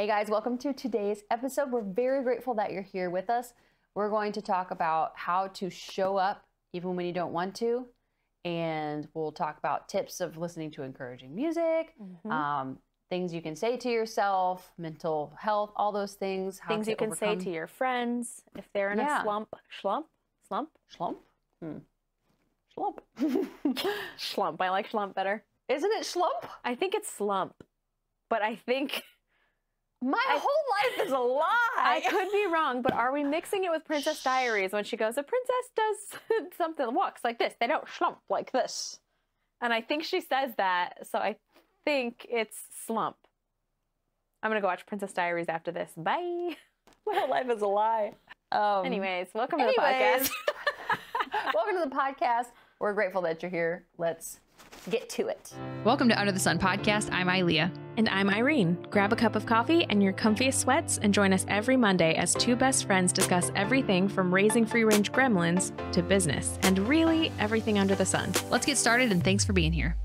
Hey guys, welcome to today's episode. We're very grateful that you're here with us. We're going to talk about how to show up even when you don't want to. And we'll talk about tips of listening to encouraging music, things you can say to yourself, mental health, all those things. Things you can say to your friends if they're in a slump. Slump? Slump? Slump. Slump. I like slump better. Isn't it slump? I think it's slump. But I think... My whole life is a lie. I could be wrong, but are we mixing it with Princess Diaries when she goes, a princess does something, walks like this. They don't slump like this. And I think she says that, so I think it's slump. I'm going to go watch Princess Diaries after this. Bye. My whole life is a lie. Anyways, welcome to the podcast. Welcome to the podcast. We're grateful that you're here. Let's get to it. Welcome to Under the Sun Podcast. I'm Ilea. And I'm Irene. Grab a cup of coffee and your comfiest sweats and join us every Monday as two best friends discuss everything from raising free-range gremlins to business and really everything under the sun. Let's get started and thanks for being here.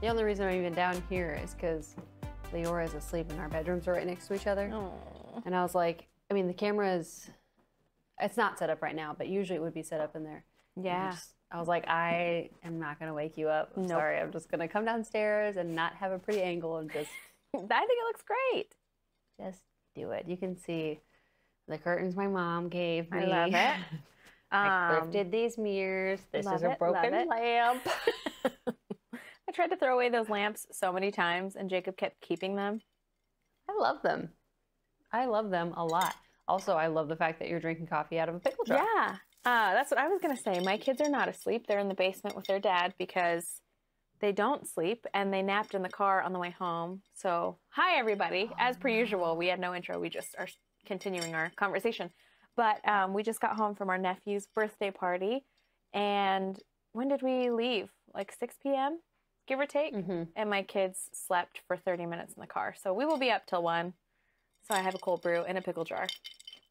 The only reason I'm even down here is because Leora is asleep and our bedrooms are right next to each other. Aww. And I was like, I mean, the camera is... It's not set up right now, but usually it would be set up in there. Yeah. I was like, I am not going to wake you up. I'm sorry. I'm just going to come downstairs and not have a pretty angle and just... I think it looks great. Just do it. You can see the curtains my mom gave me. I love it. I thrifted these mirrors. This is a broken lamp. I tried to throw away those lamps so many times, and Jacob kept keeping them. I love them. I love them a lot. Also, I love the fact that you're drinking coffee out of a pickle jar. Yeah, that's what I was going to say. My kids are not asleep. They're in the basement with their dad because they don't sleep, and they napped in the car on the way home. So, hi, everybody. As per usual, we had no intro. We just are continuing our conversation. But we just got home from our nephew's birthday party, and when did we leave? Like 6 p.m., give or take? And my kids slept for 30 minutes in the car. So we will be up till 1. So I have a cold brew and a pickle jar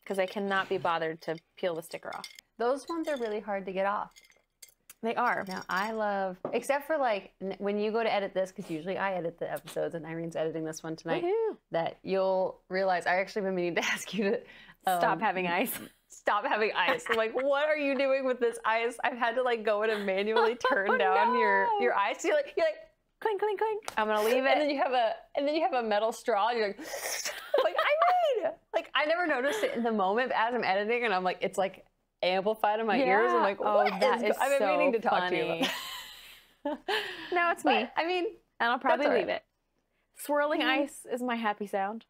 because I cannot be bothered to peel the sticker off. Those ones are really hard to get off. They are. Now, I love, except for like when you go to edit this, because usually I edit the episodes and Irene's editing this one tonight, that you'll realize I actually been meaning to ask you to stop having ice. Stop having ice. I'm like, what are you doing with this ice? I've had to like go in and manually turn down your ice. You're like clink, clink, clink. I'm gonna leave it. And then you have a metal straw. And you're like, like Irene. Like I never noticed it in the moment, but as I'm editing, and I'm like, it's like amplified in my ears. I'm like, what I've been meaning to talk to you about. No, it's me. I mean, and I'll probably leave it. Swirling ice is my happy sound.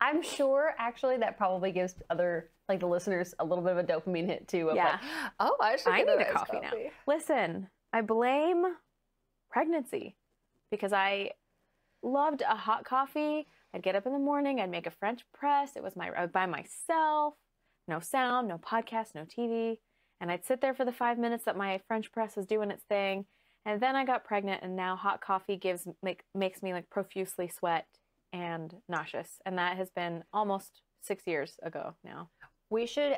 I'm sure actually that probably gives other like the listeners a little bit of a dopamine hit too. Of like, oh, I need a coffee now. Listen, I blame pregnancy because I loved a hot coffee. I'd get up in the morning, I'd make a French press. I was by myself, no sound, no podcast, no TV. And I'd sit there for the 5 minutes that my French press was doing its thing. And then I got pregnant, and now hot coffee makes me like profusely sweat and nauseous. And that has been almost 6 years ago now. We should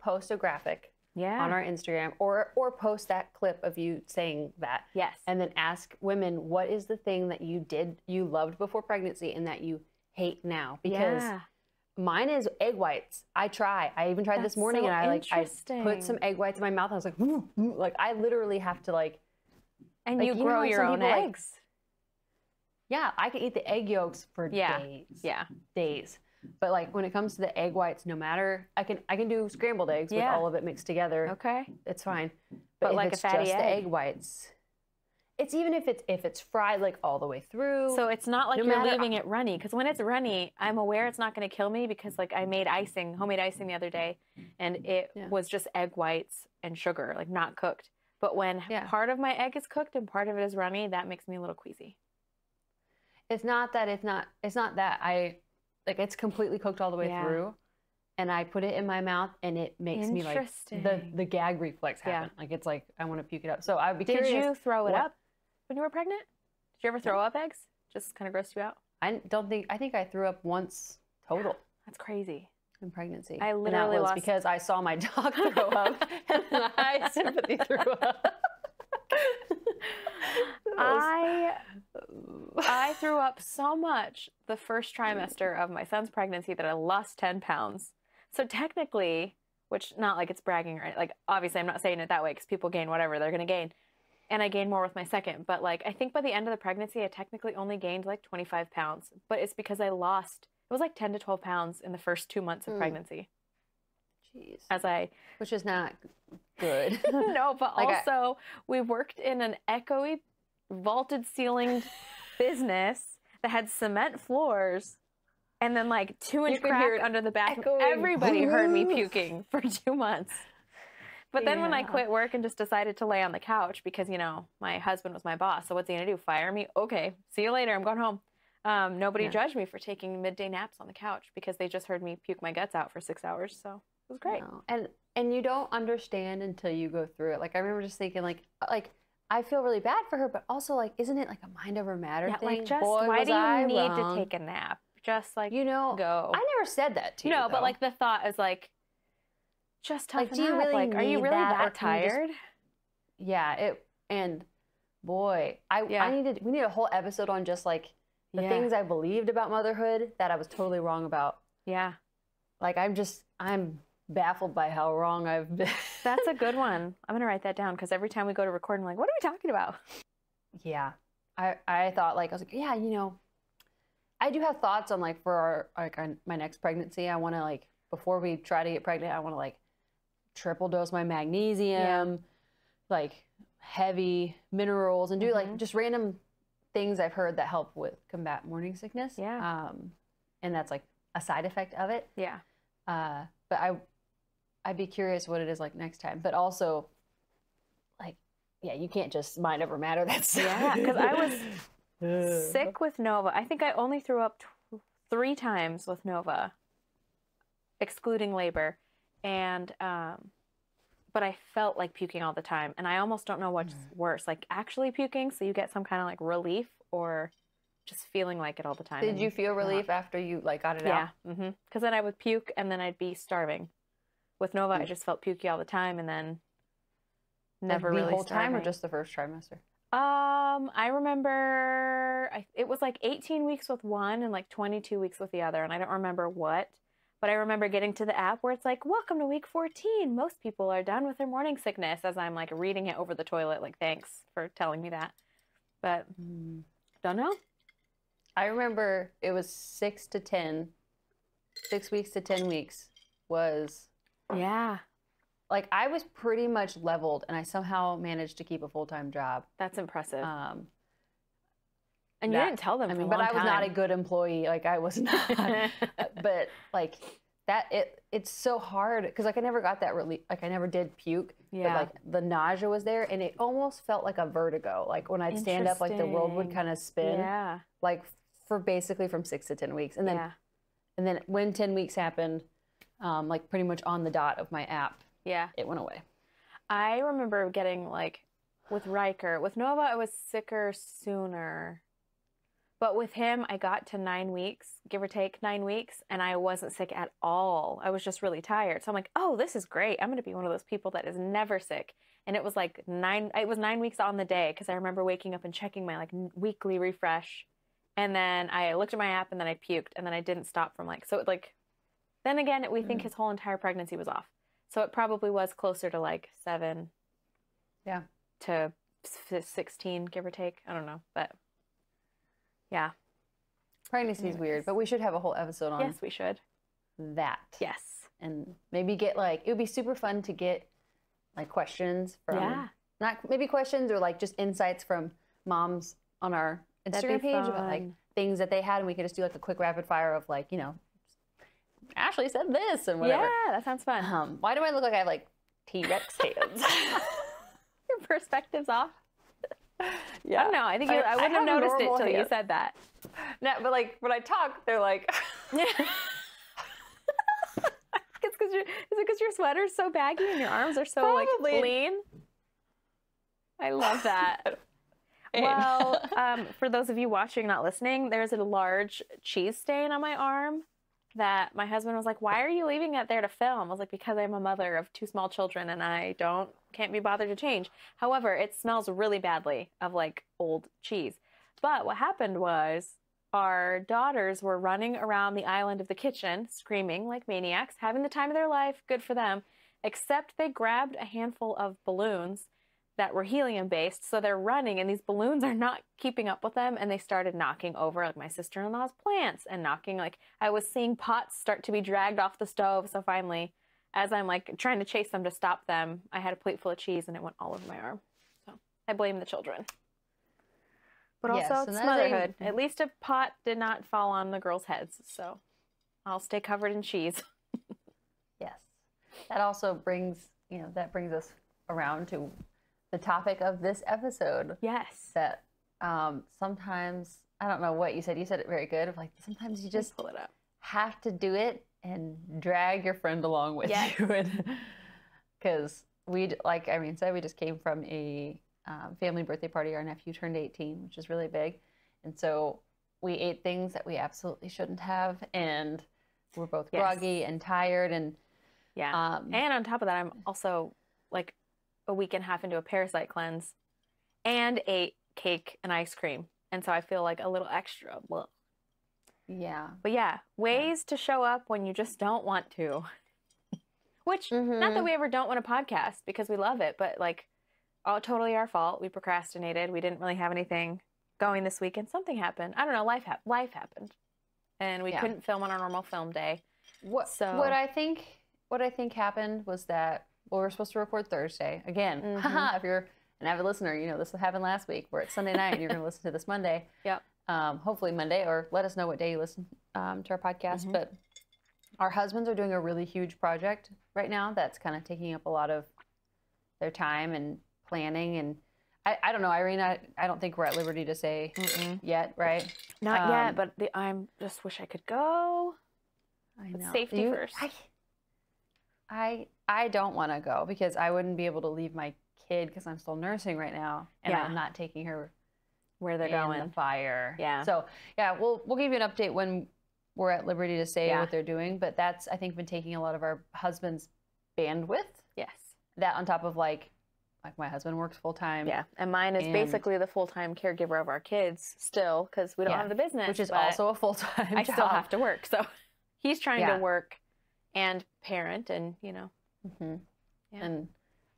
post a graphic on our Instagram or post that clip of you saying that. Yes. And then ask women, what is the thing that you loved before pregnancy and that you hate now? Because mine is egg whites. I even tried this morning, and I put some egg whites in my mouth. And I was like, like I literally have to like. And like, you grow your own eggs. Yeah, I can eat the egg yolks for days. Yeah, days. But like when it comes to the egg whites, no matter I can do scrambled eggs with all of it mixed together. Okay, it's fine. But like if it's just the egg whites, it's even if it's fried like all the way through. So it's not like you're leaving it runny, because when it's runny, I'm aware it's not going to kill me because like I made homemade icing the other day, and it was just egg whites and sugar, like not cooked. But when part of my egg is cooked and part of it is runny, that makes me a little queasy. It's not that it's completely cooked all the way through, and I put it in my mouth, and it makes me like the gag reflex happen. Like it's like I want to puke it up. So I'd be curious. Did you throw it up when you were pregnant? Did you ever throw up eggs? Just kind of grossed you out? I think I threw up once total. That's crazy. In pregnancy. I literally lost because I saw my dog throw up, and then I sympathy threw up. I threw up so much the first trimester of my son's pregnancy that I lost 10 pounds. So technically, which not like it's bragging, right? Like, obviously I'm not saying it that way because people gain whatever they're going to gain. And I gained more with my second. But like, I think by the end of the pregnancy, I technically only gained like 25 pounds. But it's because it was like 10 to 12 pounds in the first 2 months of pregnancy. Jeez. Which is not good. No, but Like also we worked in an echoey, vaulted ceilinged business that had cement floors and then like 2-inch crack under the bathroom. Everybody heard me puking for 2 months. But then when I quit work and just decided to lay on the couch because, you know, my husband was my boss. So what's he going to do? Fire me? Okay. See you later. I'm going home. Nobody judged me for taking midday naps on the couch because they just heard me puke my guts out for 6 hours. So it was great. No. And you don't understand until you go through it. Like, I remember just thinking, like I feel really bad for her, but also, like, isn't it like a mind over matter thing? Like, just Boy, why do you need wrong. to take a nap? Just like, you know, go. I never said that to you. No, though. but like the thought is like, just toughen like, do you up. really like, are you need really that, or that can you just- tired? Yeah, and boy, we need a whole episode on just like the things I believed about motherhood that I was totally wrong about. Yeah. Like, I'm baffled by how wrong I've been. That's a good one. I'm going to write that down because every time we go to record, I'm like, what are we talking about? Yeah. I thought, like, I was like, yeah, you know, I do have thoughts on, like, for my next pregnancy. I want to, like, before we try to get pregnant, I want to, like, triple dose my magnesium, like, heavy minerals, and do, like, just random things I've heard that help with combat morning sickness. Yeah. And that's, like, a side effect of it. Yeah. But I'd be curious what it is like next time. But also, like, yeah, you can't just mind over matter. That's because I was sick with Nova. I think I only threw up 3 times with Nova, excluding labor, and but I felt like puking all the time, and I almost don't know what's worse, like actually puking, so you get some kind of like relief, or just feeling like it all the time. Did you feel relief after you like got it out? Yeah, because then I would puke, and then I'd be starving. With Nova, I just felt pukey all the time, and then never the really whole starving. time, or just the first trimester? I remember it was like 18 weeks with one and like 22 weeks with the other, and I don't remember what, but I remember getting to the app where it's like, welcome to week 14. Most people are done with their morning sickness, as I'm like reading it over the toilet, like, thanks for telling me that. But don't know. I remember it was 6 weeks to 10 weeks was, Yeah. like, I was pretty much leveled, and I somehow managed to keep a full-time job. That's impressive. And you didn't tell them. but I was not a good employee. Like, I was not. But like that, it's so hard because, like, I never got that relief. Like, I never did puke. Yeah. But, like, the nausea was there, and it almost felt like a vertigo. Like, when I'd stand up, like, the world would kind of spin. Yeah. Like, for basically from 6 to 10 weeks, and then when 10 weeks happened, like, pretty much on the dot of my app, it went away. I remember getting, like, with Riker, with Nova, I was sicker sooner. But with him, I got to 9 weeks, give or take 9 weeks, and I wasn't sick at all. I was just really tired. So I'm like, oh, this is great. I'm going to be one of those people that is never sick. And it was like 9 weeks on the day, because I remember waking up and checking my, like, weekly refresh. And then I looked at my app, and then I puked, and then I didn't stop from, like, so it, like, then again, we think his whole entire pregnancy was off. So it probably was closer to, like, 7 to 16, give or take. I don't know, but yeah. Pregnancy is weird, but we should have a whole episode on Yes, we should. that. Yes. And maybe get, like, it would be super fun to get, like, questions from, not maybe questions, or, like, just insights from moms on our Instagram page about, like, things that they had, and we could just do, like, a quick rapid fire of, like, you know, Ashley said this and whatever. Yeah, that sounds fun. Why do I look like I have, like, T-Rex hands? Your perspective's off. Yeah. I don't know. I think I wouldn't have noticed it till you said that. No, but, like, when I talk, they're like... Is it because your sweater's so baggy and your arms are so like lean? I love that. Well, for those of you watching, not listening, there's a large cheese stain on my arm that my husband was like, why are you leaving it there to film? I was like, because I'm a mother of 2 small children and I can't be bothered to change. However, it smells really badly of like old cheese. But what happened was our daughters were running around the island of the kitchen, screaming like maniacs, having the time of their life, good for them, except they grabbed a handful of balloons that were helium-based, so they're running, and these balloons are not keeping up with them, and they started knocking over, like, my sister-in-law's plants, and knocking, like, I was seeing pots start to be dragged off the stove, so finally, as I'm, like, trying to chase them to stop them, I had a plate full of cheese, and it went all over my arm. So I blame the children. But Yes, also, and it's that is motherhood. At least a pot did not fall on the girls' heads, so I'll stay covered in cheese. Yes. That also brings, that brings us around to the topic of this episode. Yes. That sometimes, I don't know what you said it very good, of like, sometimes you just pull it up. have to do it and drag your friend along with Yes. you. Because like Irene said, we just came from a family birthday party. Our nephew turned 18, which is really big. And so we ate things that we absolutely shouldn't have. And we're both groggy and tired. And yeah. And on top of that, I'm also like a week and a half into a parasite cleanse and ate cake and ice cream. And so I feel like a little extra. Blah. Yeah. But yeah, ways to show up when you just don't want to. Which, not that we ever don't want a podcast because we love it, but like, totally our fault. We procrastinated. We didn't really have anything going this weekend. Something happened. I don't know. Life happened. And we couldn't film on our normal film day. What I think happened was that, we were supposed to record Thursday. Again, haha, if you're an avid listener, this happened last week. We're at Sunday night and you're going to listen to this Monday. Yep. Hopefully Monday, or let us know what day you listen to our podcast. But our husbands are doing a really huge project right now that's kind of taking up a lot of their time and planning. And I don't know, Irene, I don't think we're at liberty to say yet, right? Not yet, but I'm just wish I could go. I know. Safety first. I don't want to go because I wouldn't be able to leave my kid because I'm still nursing right now, and I'm not taking her where they're in going. the fire. Yeah. So yeah, we'll give you an update when we're at liberty to say what they're doing. But that's, I think, been taking a lot of our husband's bandwidth. Yes. That on top of like my husband works full time. Yeah, and mine is basically the full-time caregiver of our kids still because we don't have the business, which is also a full-time job. I still have to work, so he's trying to work and parent, and and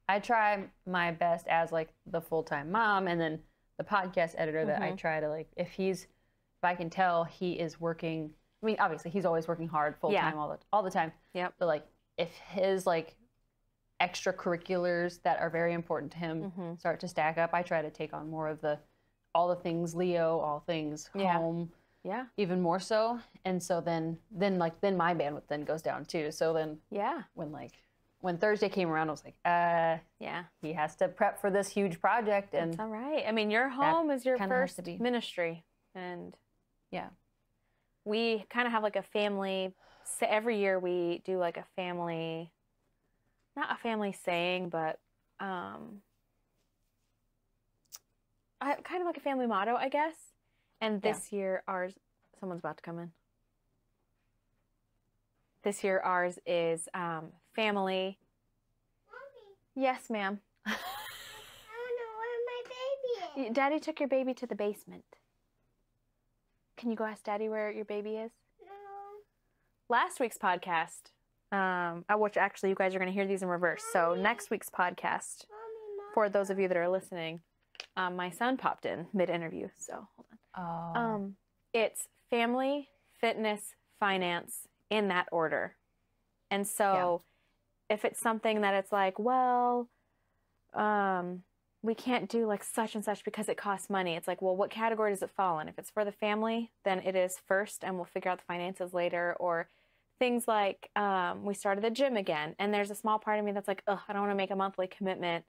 I try my best as like the full-time mom, and then the podcast editor that I try to like, if I can tell he is working. I mean, obviously he's always working hard full-time all the time. Yep. But like if his like extracurriculars that are very important to him start to stack up, I try to take on more of all the things Leo, all things home, even more so. And so then my bandwidth then goes down too. So then when Thursday came around, I was like, he has to prep for this huge project. And that's all right. I mean, your home is your first ministry, and we kind of have like a family. So every year we do like a family. Not a family saying, but kind of like a family motto, I guess. And this year someone's about to come in. This year ours is family. Mommy. Yes, ma'am. I don't know where my baby is. Daddy took your baby to the basement. Can you go ask Daddy where your baby is? No. Last week's podcast, which actually you guys are going to hear these in reverse. So next week's podcast, for those of you that are listening, my son popped in mid-interview. So hold on. It's family, fitness, finance in that order. And so if it's something that it's like, well, we can't do like such and such because it costs money. It's like, well, what category does it fall in? If it's for the family, then it is first and we'll figure out the finances later. Or things like we started the gym again, and there's a small part of me that's like, ugh, I don't want to make a monthly commitment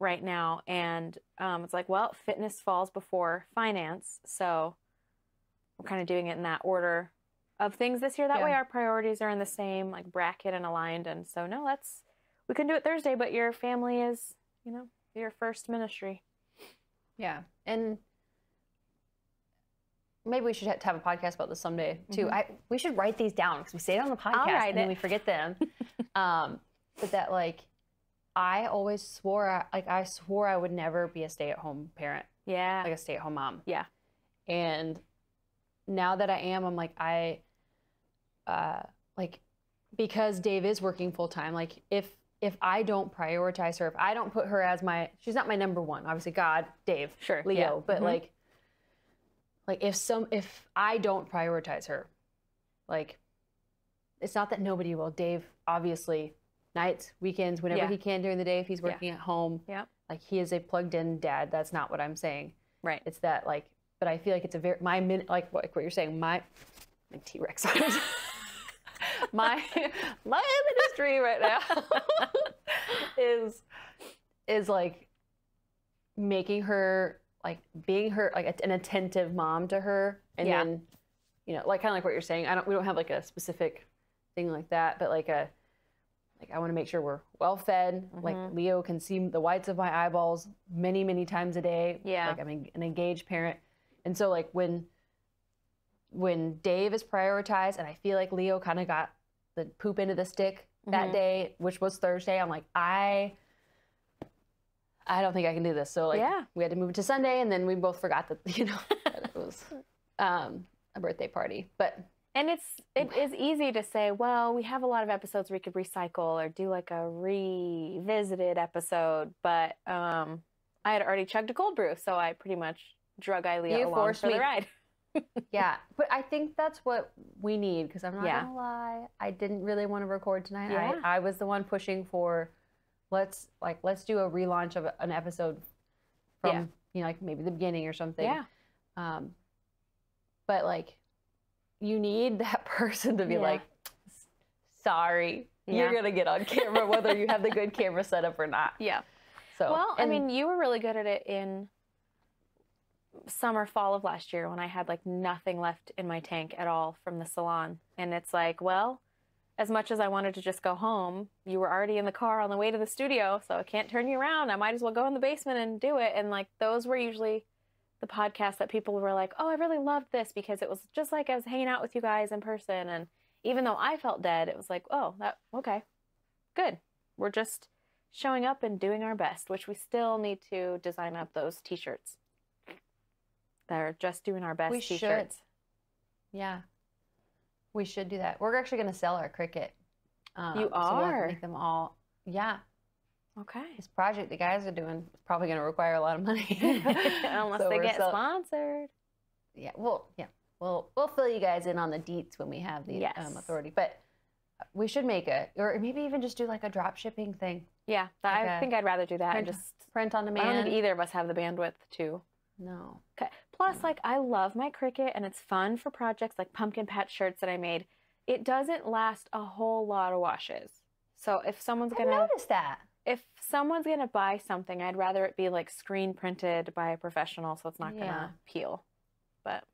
right now. And it's like, well, fitness falls before finance. So we're kind of doing it in that order of things this year. That way our priorities are in the same like bracket and aligned. And so no, we can do it Thursday, but your family is, your first ministry. Yeah. And maybe we should have a podcast about this someday too. We should write these down because we say it on the podcast and then we forget them. But that like, I always swore I would never be a stay-at-home parent. Yeah. Like a stay-at-home mom. Yeah. And now that I am, I'm like, because Dave is working full time, like if I don't prioritize her, if I don't put her as she's not my number one, obviously God, Dave, Sure, Leo, yeah. but like if I don't prioritize her, like, it's not that nobody will. Dave, obviously, nights, weekends, whenever he can during the day, if he's working at home, like, he is a plugged in dad. That's not what I'm saying. Right. It's that, like, but I feel like it's like what you're saying, my T-Rex arms. my ministry right now is like making her, like, being her, like, an attentive mom to her, and then, you know, like, kind of like what you're saying. We don't have like a specific thing like that, but like I want to make sure we're well fed. Like, Leo can see the whites of my eyeballs many, many times a day. Yeah. Like, I'm an engaged parent. And so, like, when Dave is prioritized, and I feel like Leo kind of got the poop into the stick that day, which was Thursday, I'm like, I don't think I can do this. So, like, we had to move it to Sunday, and then we both forgot that, you know, that it was a birthday party. But it is easy to say, well, we have a lot of episodes we could recycle or do like a revisited episode, but I had already chugged a cold brew, so I pretty much drug Ilea along for the ride. Yeah, but I think that's what we need, because I'm not gonna lie, I didn't really want to record tonight. I was the one pushing for, let's do a relaunch of an episode from you know, like, maybe the beginning or something. Yeah. But, like, you need that person to be like, sorry, you're gonna get on camera whether you have the good camera setup or not. Yeah. So, well, I mean, you were really good at it in summer, fall of last year, when I had like nothing left in my tank at all from the salon. And it's like, well, as much as I wanted to just go home, you were already in the car on the way to the studio, so I can't turn you around. I might as well go in the basement and do it. And like, those were usually the podcasts that people were like, oh, I really loved this, because it was just like I was hanging out with you guys in person. And even though I felt dead, it was like, oh, okay, good. We're just showing up and doing our best, which we still need to design up those t-shirts. They're just doing our best t-shirts. Yeah. We should do that. We're actually going to sell our Cricut. You are? So we'll have to make them all. Yeah. Okay. This project the guys are doing is probably going to require a lot of money. Unless they get sponsored. Yeah. Well, yeah. We'll fill you guys in on the deets when we have the authority. But we should make or maybe even just do like a drop shipping thing. Yeah. I think I'd rather do that. Print on demand. I don't think either of us have the bandwidth to. No. Okay. Plus, like, I love my Cricut, and it's fun for projects like pumpkin patch shirts that I made. It doesn't last a whole lot of washes. So if someone's gonna notice that. If someone's gonna buy something, I'd rather it be like screen printed by a professional, so it's not gonna peel. But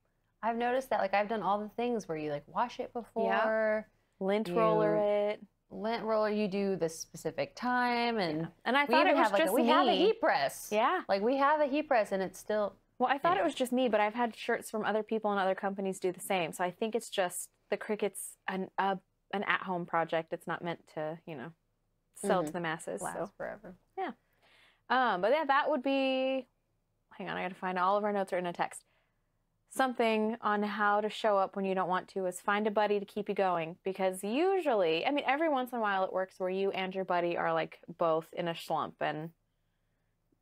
I've noticed that, like, I've done all the things where you like wash it before, lint roller it. Lint roller, you do the specific time, and I thought it was just me. We have a heat press. Yeah, like we have a heat press, and it's still. Well, I thought it was just me, but I've had shirts from other people and other companies do the same. So I think it's just the Cricut's an at-home project. It's not meant to, you know, sell to the masses. Last forever. Yeah. But yeah, that would be. Hang on, I got to find all of our notes are in a text. Something on how to show up when you don't want to is find a buddy to keep you going, because usually, I mean, every once in a while it works where you and your buddy are like both in a slump,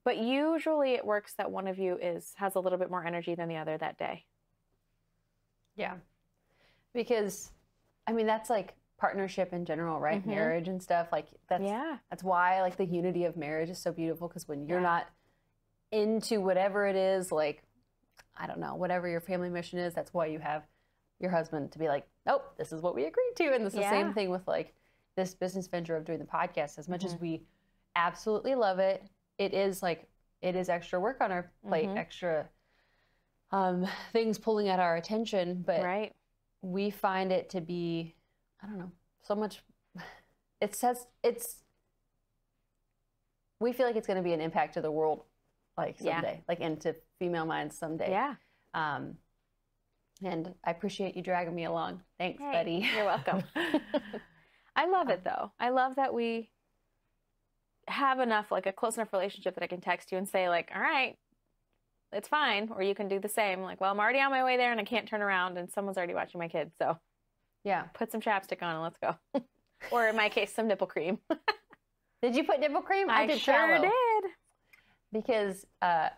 but usually it works that one of you has a little bit more energy than the other that day. Yeah. Because I mean, that's like partnership in general, right? Marriage and stuff, like that's why like the unity of marriage is so beautiful, because when you're not into whatever it is, like, I don't know, whatever your family mission is, that's why you have your husband to be like, nope, this is what we agreed to. And it's the same thing with like this business venture of doing the podcast. As much as we absolutely love it, it is extra work on our plate, extra things pulling at our attention. But we find it to be, I don't know, so much, we feel like it's going to be an impact to the world, like someday, like into female minds someday. Yeah. And I appreciate you dragging me along. Thanks, buddy. You're welcome. I love it though. I love that we have enough, like a close enough relationship that I can text you and say like, all right, it's fine. Or you can do the same. Like, well, I'm already on my way there and I can't turn around and someone's already watching my kids. So Yeah. put some chapstick on and let's go. Or in my case, some nipple cream. Did you put nipple cream? I did sure tallow. did. Because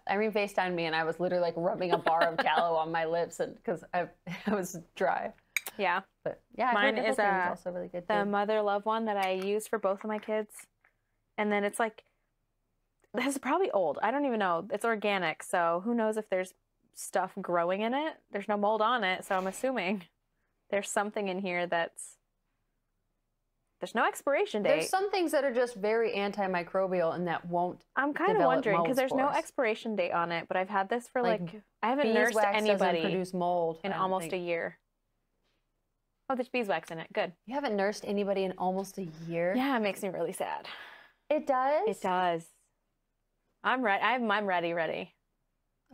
Irene FaceTimed me and I was literally like rubbing a bar of tallow on my lips and because I was dry. Yeah. But yeah, Mine nipple is cream is also really good the too. Mother Love one that I use for both of my kids. And then it's like, this is probably old. I don't even know. It's organic. So who knows if there's stuff growing in it. There's no mold on it. So I'm assuming there's something in here that's, there's no expiration date. There's some things that are just very antimicrobial and that won't. I'm kind of develop wondering mold because there's no spores. expiration date on it, but I've had this for Like, I haven't nursed Beeswax doesn't anybody produce mold in I don't almost a think. year. Oh, there's beeswax in it. Good. You haven't nursed anybody in almost a year? Yeah, it makes me really sad. It does? It does. I'm ready. I'm ready.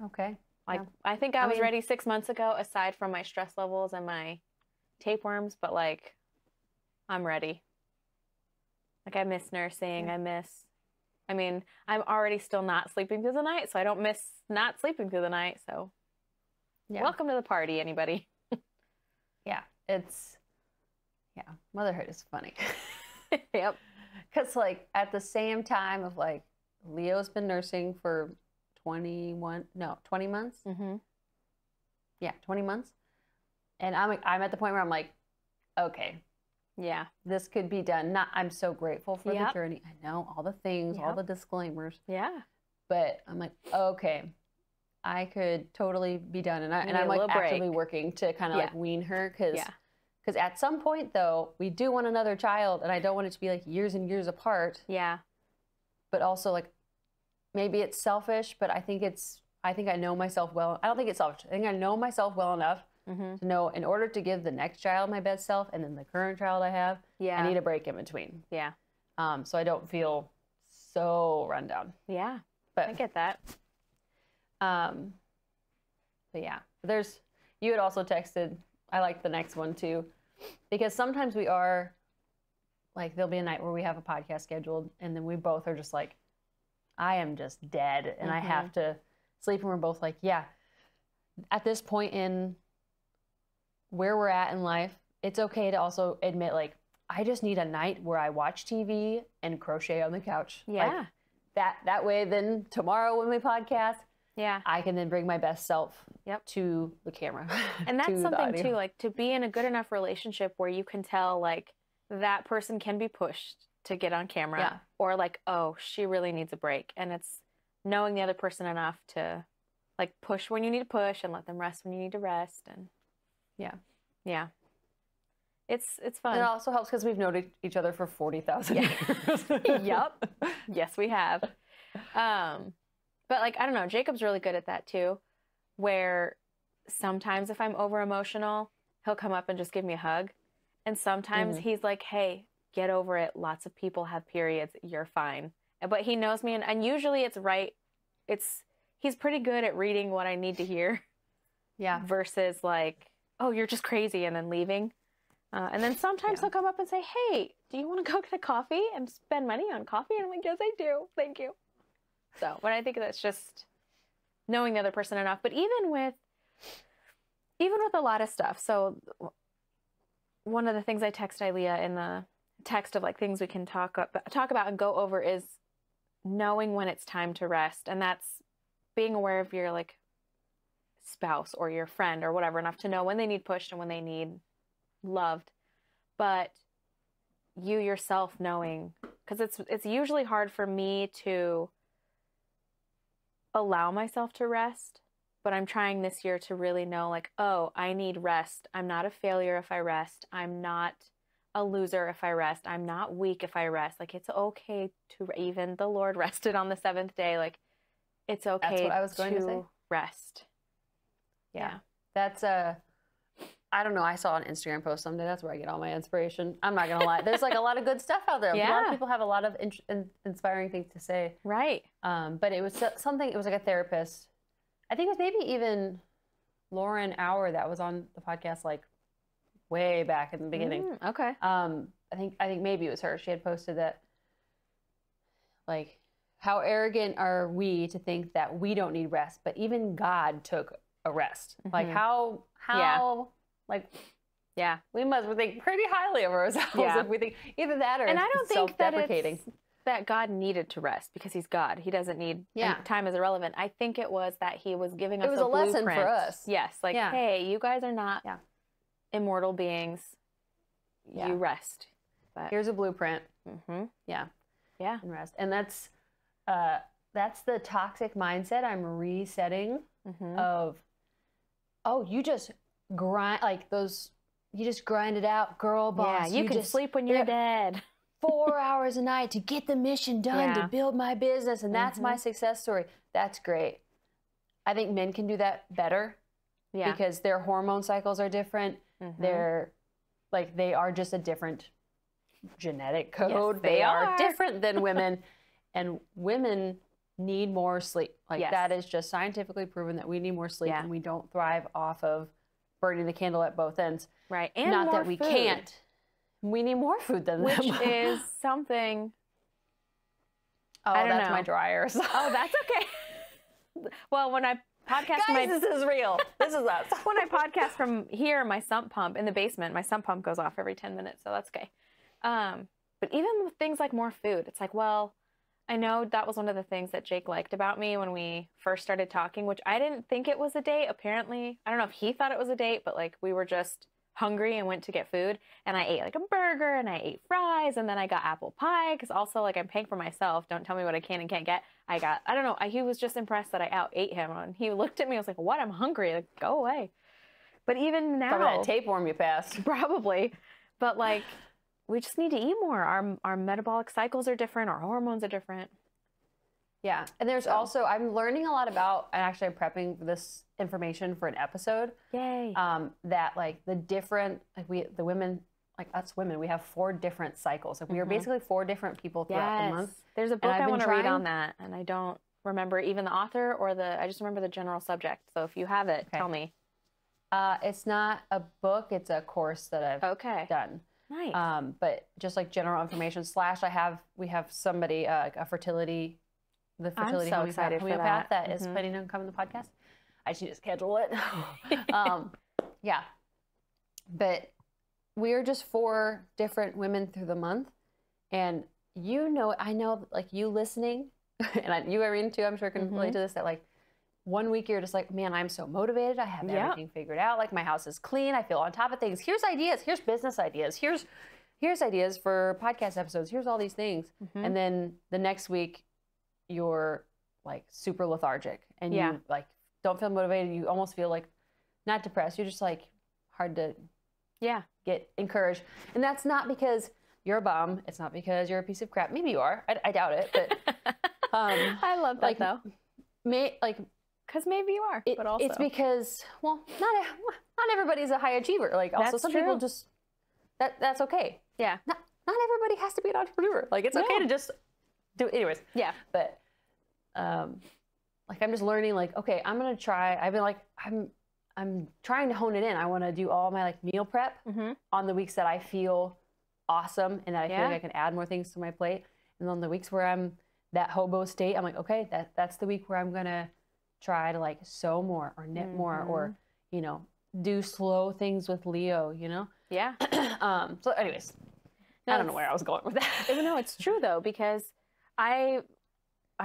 Okay. Like, Yeah. I think I was mean- ready 6 months ago, aside from my stress levels and my tapeworms, but like, I'm ready. Like, I miss nursing. Yeah. I'm already still not sleeping through the night, so I don't miss not sleeping through the night. So, Yeah. welcome to the party, anybody. Yeah. Motherhood is funny. Yep. Because, like, at the same time of, like, Leo's been nursing for 20 months? Mm-hmm. Yeah, 20 months. And I'm at the point where I'm like, okay, Yeah. this could be done. I'm so grateful for the Yep. journey. I know all the things, all Yep. the disclaimers, Yeah. but I'm like, okay, I could totally be done. And You I'm need a like little actively break. working to kind of Yeah. like wean her because Yeah. at some point though, we do want another child and I don't want it to be like years and years apart, Yeah. but also like maybe it's selfish, but I think I know myself well. I don't think it's selfish. I think I know myself well enough Mm-hmm. to know in order to give the next child my best self and then the current child I have, Yeah. I need a break in between. Yeah. So I don't feel so run down. Yeah. But I get that. but yeah, you had also texted, I like the next one too, because sometimes we are like, there'll be a night where we have a podcast scheduled and then we both are just like, I am just dead and I have to sleep. And we're both like, yeah, at this point in where we're at in life, it's okay to also admit like, I just need a night where I watch TV and crochet on the couch. Yeah. Like, that way then tomorrow when we podcast, Yeah. I can then bring my best self Yep. to the camera. And to that's the something audio. too, like to be in a good enough relationship where you can tell like that person can be pushed to get on camera Yeah. or like, oh, she really needs a break. And it's knowing the other person enough to like push when you need to push and let them rest when you need to rest. And Yeah. yeah, it's fun. And it also helps because we've known each other for 40,000 Yeah. years. Yep. Yes, we have. But like, I don't know, Jacob's really good at that too, where sometimes if I'm over emotional, he'll come up and just give me a hug. And sometimes he's like, hey, get over it. Lots of people have periods. You're fine. But he knows me. And usually it's right. He's pretty good at reading what I need to hear Yeah. versus like, oh, you're just crazy and then leaving. And then sometimes Yeah. he'll come up and say, hey, do you want to go get a coffee and spend money on coffee? And I'm like, yes, I do. Thank you. So, but I think that's just knowing the other person enough. But even with a lot of stuff. So one of the things I text Ilea in the text of like things we can talk about and go over is knowing when it's time to rest. And that's being aware of your like spouse or your friend or whatever enough to know when they need pushed and when they need loved. But you yourself knowing, because it's usually hard for me to allow myself to rest, but I'm trying this year to really know like, oh, I need rest. I'm not a failure if I rest. I'm not a loser if I rest. I'm not weak if I rest. Like, it's okay to, even the Lord rested on the seventh day. Like, it's okay That's what I was going to say. rest. Yeah. That's I don't know. I saw an Instagram post someday. That's where I get all my inspiration. I'm not going to lie. There's like a lot of good stuff out there. A lot Yeah. of people have a lot of inspiring things to say. Right. But it was something, it was like a therapist. I think it was maybe even Lauren Auer that was on the podcast like way back in the beginning. Okay. I think maybe it was her. She had posted that like how arrogant are we to think that we don't need rest? But even God took a rest. Like how like Yeah. we must think pretty highly of ourselves if we think either that or And I don't think that self-deprecating. it's that God needed to rest because he's God. He doesn't need and time is irrelevant. I think it was that he was giving us It was a lesson for us. Yes. Like, hey, you guys are not immortal beings. Yeah. You rest. But Here's a blueprint. yeah. And rest. And that's the toxic mindset I'm resetting of, oh, you just grind like those, you just grind it out, girl boss. Yeah, you can just sleep when you're dead. 4 hours a night to get the mission done, to build my business, and that's my success story. That's great. I think men can do that better because their hormone cycles are different. They're like, they are just a different genetic code. Yes, they are different than women, and women need more sleep. Like that is just scientifically proven that we need more sleep, and we don't thrive off of burning the candle at both ends. Right. And not more that we food. can't. We need more food than Which them. is something. Oh, I don't that's know. my dryer. So. Oh, that's okay. Well, when I podcast Guys, this is real. This is us. when I podcast from here, my sump pump in the basement, my sump pump goes off every 10 minutes, so that's okay. But even with things like more food, it's like, well, I know that was one of the things that Jake liked about me when we first started talking, which I didn't think it was a date. Apparently, I don't know if he thought it was a date, but like we were just hungry and went to get food, and I ate like a burger and I ate fries, and then I got apple pie because also like I'm paying for myself. Don't tell me what I can and can't get. I don't know. He was just impressed that I out ate him, and he looked at me. I was like, "What? I'm hungry. Like, go away." But even now, Probably that tapeworm you passed. probably. But like, we just need to eat more. Our metabolic cycles are different. Our hormones are different. Yeah, and there's also, I'm learning a lot about, and actually I'm prepping this information for an episode. Yay. That like the different, like the women, like us women, we have 4 different cycles. Like we are basically 4 different people throughout the month. There's a book I want to read trying- on that, and I don't remember even the author or I just remember the general subject. So if you have it, tell me. It's not a book, it's a course that I've done. Nice. But just like general information / we have somebody, a fertility so excited for homeopath that. that is planning on coming to the podcast. I just need to schedule it. Yeah. But we are just 4 different women through the month. And I know like you listening, and you, Irene, too, I'm sure can relate to this, that like one week you're just like, man, I'm so motivated. I have everything figured out. Like my house is clean. I feel on top of things. Here's ideas. Here's business ideas. Here's ideas for podcast episodes. Here's all these things. And then the next week you're like super lethargic and you like don't feel motivated. You almost feel like not depressed. You're just like hard to get encouraged. And that's not because you're a bum. It's not because you're a piece of crap. Maybe you are. I doubt it. But I love that though. Because maybe you are, but also it's because, well, not everybody's a high achiever. Like also some people just that's okay. Yeah. Not everybody has to be an entrepreneur. Like it's okay to just do it anyways. Yeah. But like I'm just learning like, okay, I'm gonna try. I've been like I'm trying to hone it in. I want to do all my like meal prep on the weeks that I feel awesome and that I feel like I can add more things to my plate. And on the weeks where I'm that hobo state, I'm like, okay, that's the week where I'm gonna try to like sew more or knit more or, do slow things with Leo, Yeah. So anyways, I don't know where I was going with that. No, it's true though, because I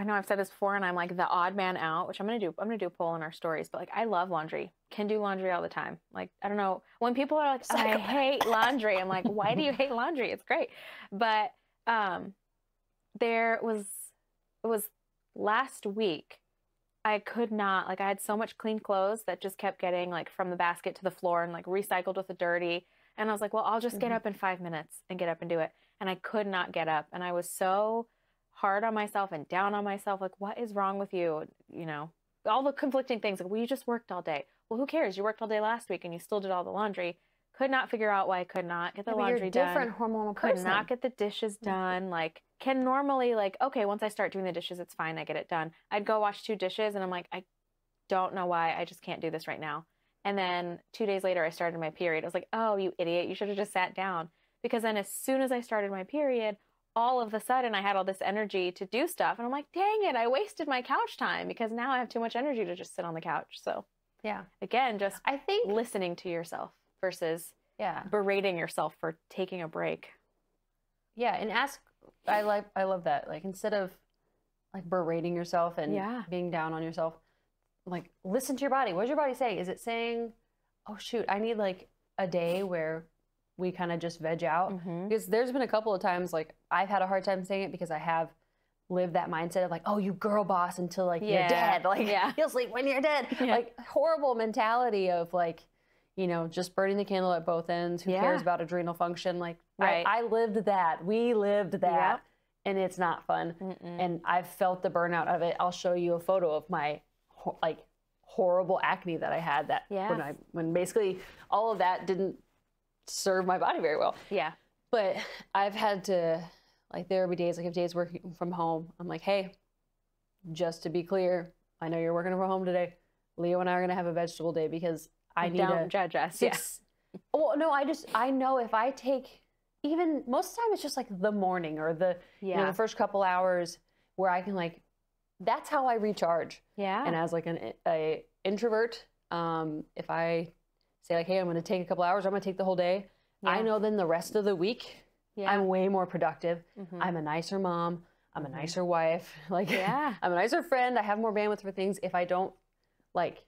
know I've said this before and I'm like the odd man out, which I'm going to do a poll in our stories, but like I love laundry, can do laundry all the time. Like, I don't know, when people are like, I hate laundry, I'm like, why do you hate laundry? It's great. But it was last week, I could not, like I had so much clean clothes that just kept getting like from the basket to the floor and like recycled with the dirty. And I was like, well, I'll just get up in 5 minutes and get up and do it. And I could not get up. And I was so hard on myself and down on myself. Like, what is wrong with you? All the conflicting things. Like, well, you just worked all day. Well, who cares? You worked all day last week and you still did all the laundry. Could not figure out why I could not get the laundry done. Different hormonal person. Could not get the dishes done. Like, can normally like, okay, once I start doing the dishes, it's fine. I get it done. I'd go wash 2 dishes and I'm like, I don't know why. I just can't do this right now. And then 2 days later, I started my period. I was like, oh, you idiot. You should have just sat down. Because then as soon as I started my period, all of a sudden I had all this energy to do stuff. And I'm like, dang it, I wasted my couch time because now I have too much energy to just sit on the couch. So Yeah. again, just I think, listening to yourself versus yeah. berating yourself for taking a break. Yeah. And I love that. Like, instead of like berating yourself and Yeah. being down on yourself, like, listen to your body. What does your body say? Is it saying, oh shoot, I need like a day where we kind of just veg out? Mhm. Because there's been a couple of times like I've had a hard time saying it because I have lived that mindset of like, oh, you girl boss until like you're Yeah. dead. Like, Yeah. you'll sleep when you're dead. Yeah. Like, horrible mentality of like, you know, just burning the candle at both ends. Who Yeah. cares about adrenal function? Like, Right. I lived that. We lived that. Yep. And it's not fun. Mm-mm. And I've felt the burnout of it. I'll show you a photo of my like horrible acne that I had that Yeah. when basically all of that didn't serve my body very well. Yeah. But I've had to, like, there will be days, like if days working from home, I'm like, hey, just to be clear, I know you're working from home today. Leo and I are going to have a vegetable day because I need Don't judge us. Well, no, I know if I take, even most of the time it's just like the morning or the, Yeah. you know, the first couple hours where I can like, that's how I recharge. Yeah. And as like a introvert, if I say like, hey, I'm going to take a couple hours, I'm going to take the whole day. I Yeah. know then the rest of the week, Yeah. I'm way more productive. Mhm. I'm a nicer mom. I'm a nicer wife. Like, Yeah. I'm a nicer friend. I have more bandwidth for things if I don't like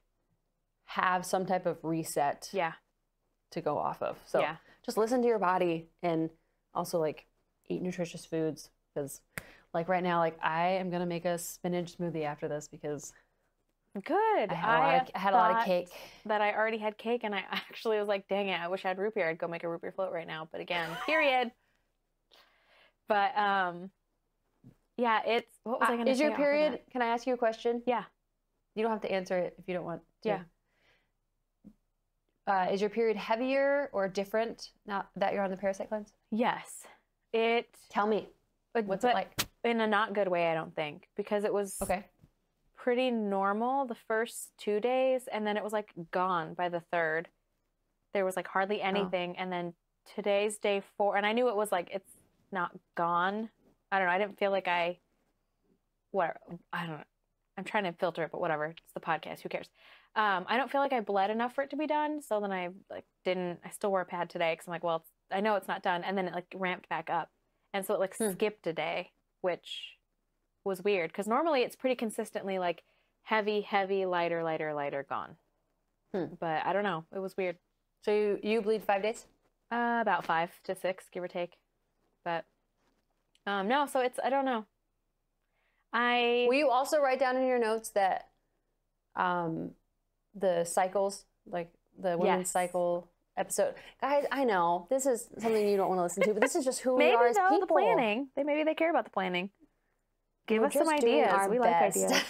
have some type of reset Yeah. to go off of. So Yeah. just listen to your body and also like eat nutritious foods, because like right now, like I am going to make a spinach smoothie after this because Good. I had a lot of thought cake. That I already had cake, and I actually was like, dang it, I wish I had root beer. I'd go make a root beer float right now. But again, period. But yeah, it's, what was I going to say? Is your off of period, that? can I ask you a question? Yeah. You don't have to answer it if you don't want to. Yeah. Is your period heavier or different now that you're on the parasite cleanse? Yes. It, Tell me. What's it but like? in a not good way, I don't think, because it was Okay. pretty normal the first 2 days, and then it was like gone by the third. There was like hardly anything, and then today's day 4, and I knew it was like, it's not gone. I don't know. I didn't feel like I don't know. I'm trying to filter it, but whatever. It's the podcast. Who cares? I don't feel like I bled enough for it to be done. So then I still wore a pad today because I'm like, well, I know it's not done. And then it like ramped back up. And so it like skipped a day, which was weird because normally it's pretty consistently like heavy, lighter, gone. But I don't know. It was weird. So you bleed 5 days? About 5 to 6, give or take. But no, so it's, I don't know. Will you also write down in your notes that the cycles, like the women's Yes. cycle episode? Guys, I know this is something you don't want to listen to, but this is just who maybe we are as though, people. the planning. Maybe they care about the planning. Give us some just doing ideas. our We like best. ideas.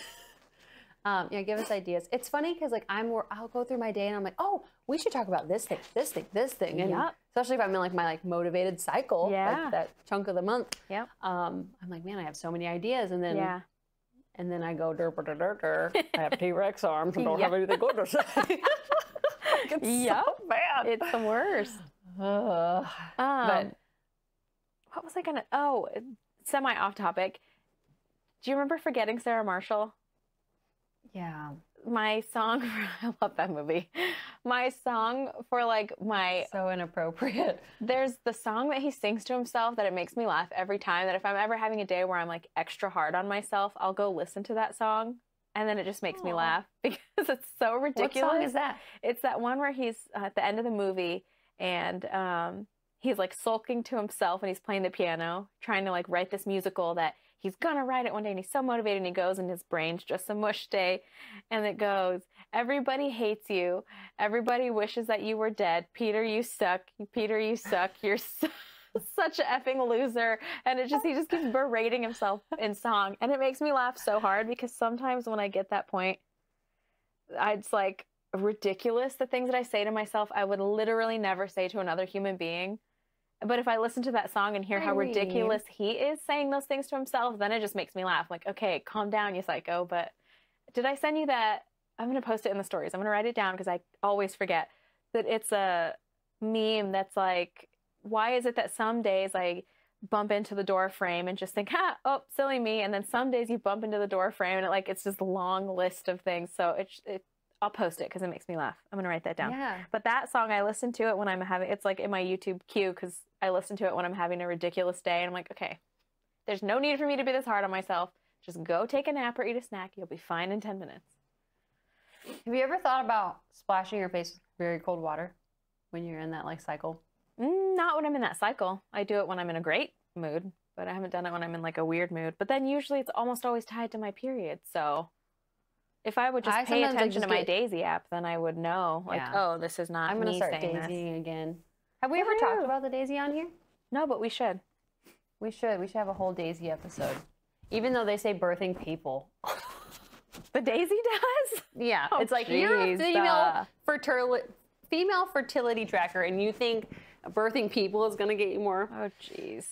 Yeah, give us ideas. It's funny because like I'll go through my day and I'm like, oh, we should talk about this thing, and Yep. especially if I'm in like my like motivated cycle, Yeah. like that chunk of the month. Yep. I'm like, man, I have so many ideas, and then Yeah. and then I go dur. I have T-Rex arms and don't Yep. have anything good to say. It's Yep. so bad. It's the worst. But What was I gonna? Oh, semi off topic. Do you remember Forgetting Sarah Marshall? yeah, My song. I love that movie. My song for like my. so inappropriate. There's the song that he sings to himself that it makes me laugh every time. That if I'm ever having a day where I'm like extra hard on myself, I'll go listen to that song, and then it just makes me Aw. laugh because it's so ridiculous. What song is that? It's that one where he's at the end of the movie and he's like sulking to himself and he's playing the piano, trying to like write this musical that he's gonna write it one day, and he's so motivated, and he goes and his brain's just a mush day, and it goes, everybody hates you, everybody wishes that you were dead, Peter, you suck, Peter, you suck, you're such a effing loser. And he just keeps berating himself in song, and it makes me laugh so hard because sometimes when I get that point, it's like ridiculous, the things that I say to myself I would literally never say to another human being. But if I listen to that song and hear how Irene. ridiculous he is saying those things to himself, then it just makes me laugh. Like, okay, calm down, you psycho. But did I send you that? I'm going to post it in the stories. I'm going to write it down because I always forget that it's a meme that's like, why is it that some days I bump into the door frame and just think, oh, silly me. And then some days you bump into the door frame and it's just a long list of things. So I'll post it because it makes me laugh. I'm going to write that down. Yeah. But that song, I listen to it when I'm it's like in my YouTube queue because I listen to it when I'm having a ridiculous day. And I'm like, okay, there's no need for me to be this hard on myself. Just go take a nap or eat a snack. You'll be fine in 10 minutes. Have you ever thought about splashing your face with very cold water when you're in that like cycle? Not when I'm in that cycle. I do it when I'm in a great mood, but I haven't done it when I'm in like a weird mood. But then usually it's almost always tied to my period. So if I would just pay attention to my Daisy app, then I would know, oh, this is not me saying this. I'm going to start Daisying again. Have we ever talked about the Daisy on here? No, but we should. We should. We should have a whole Daisy episode. Even though they say birthing people. The Daisy does? Yeah. Oh, it's like, geez, you're a female fertility tracker, and you think birthing people is going to get you more. Oh, jeez.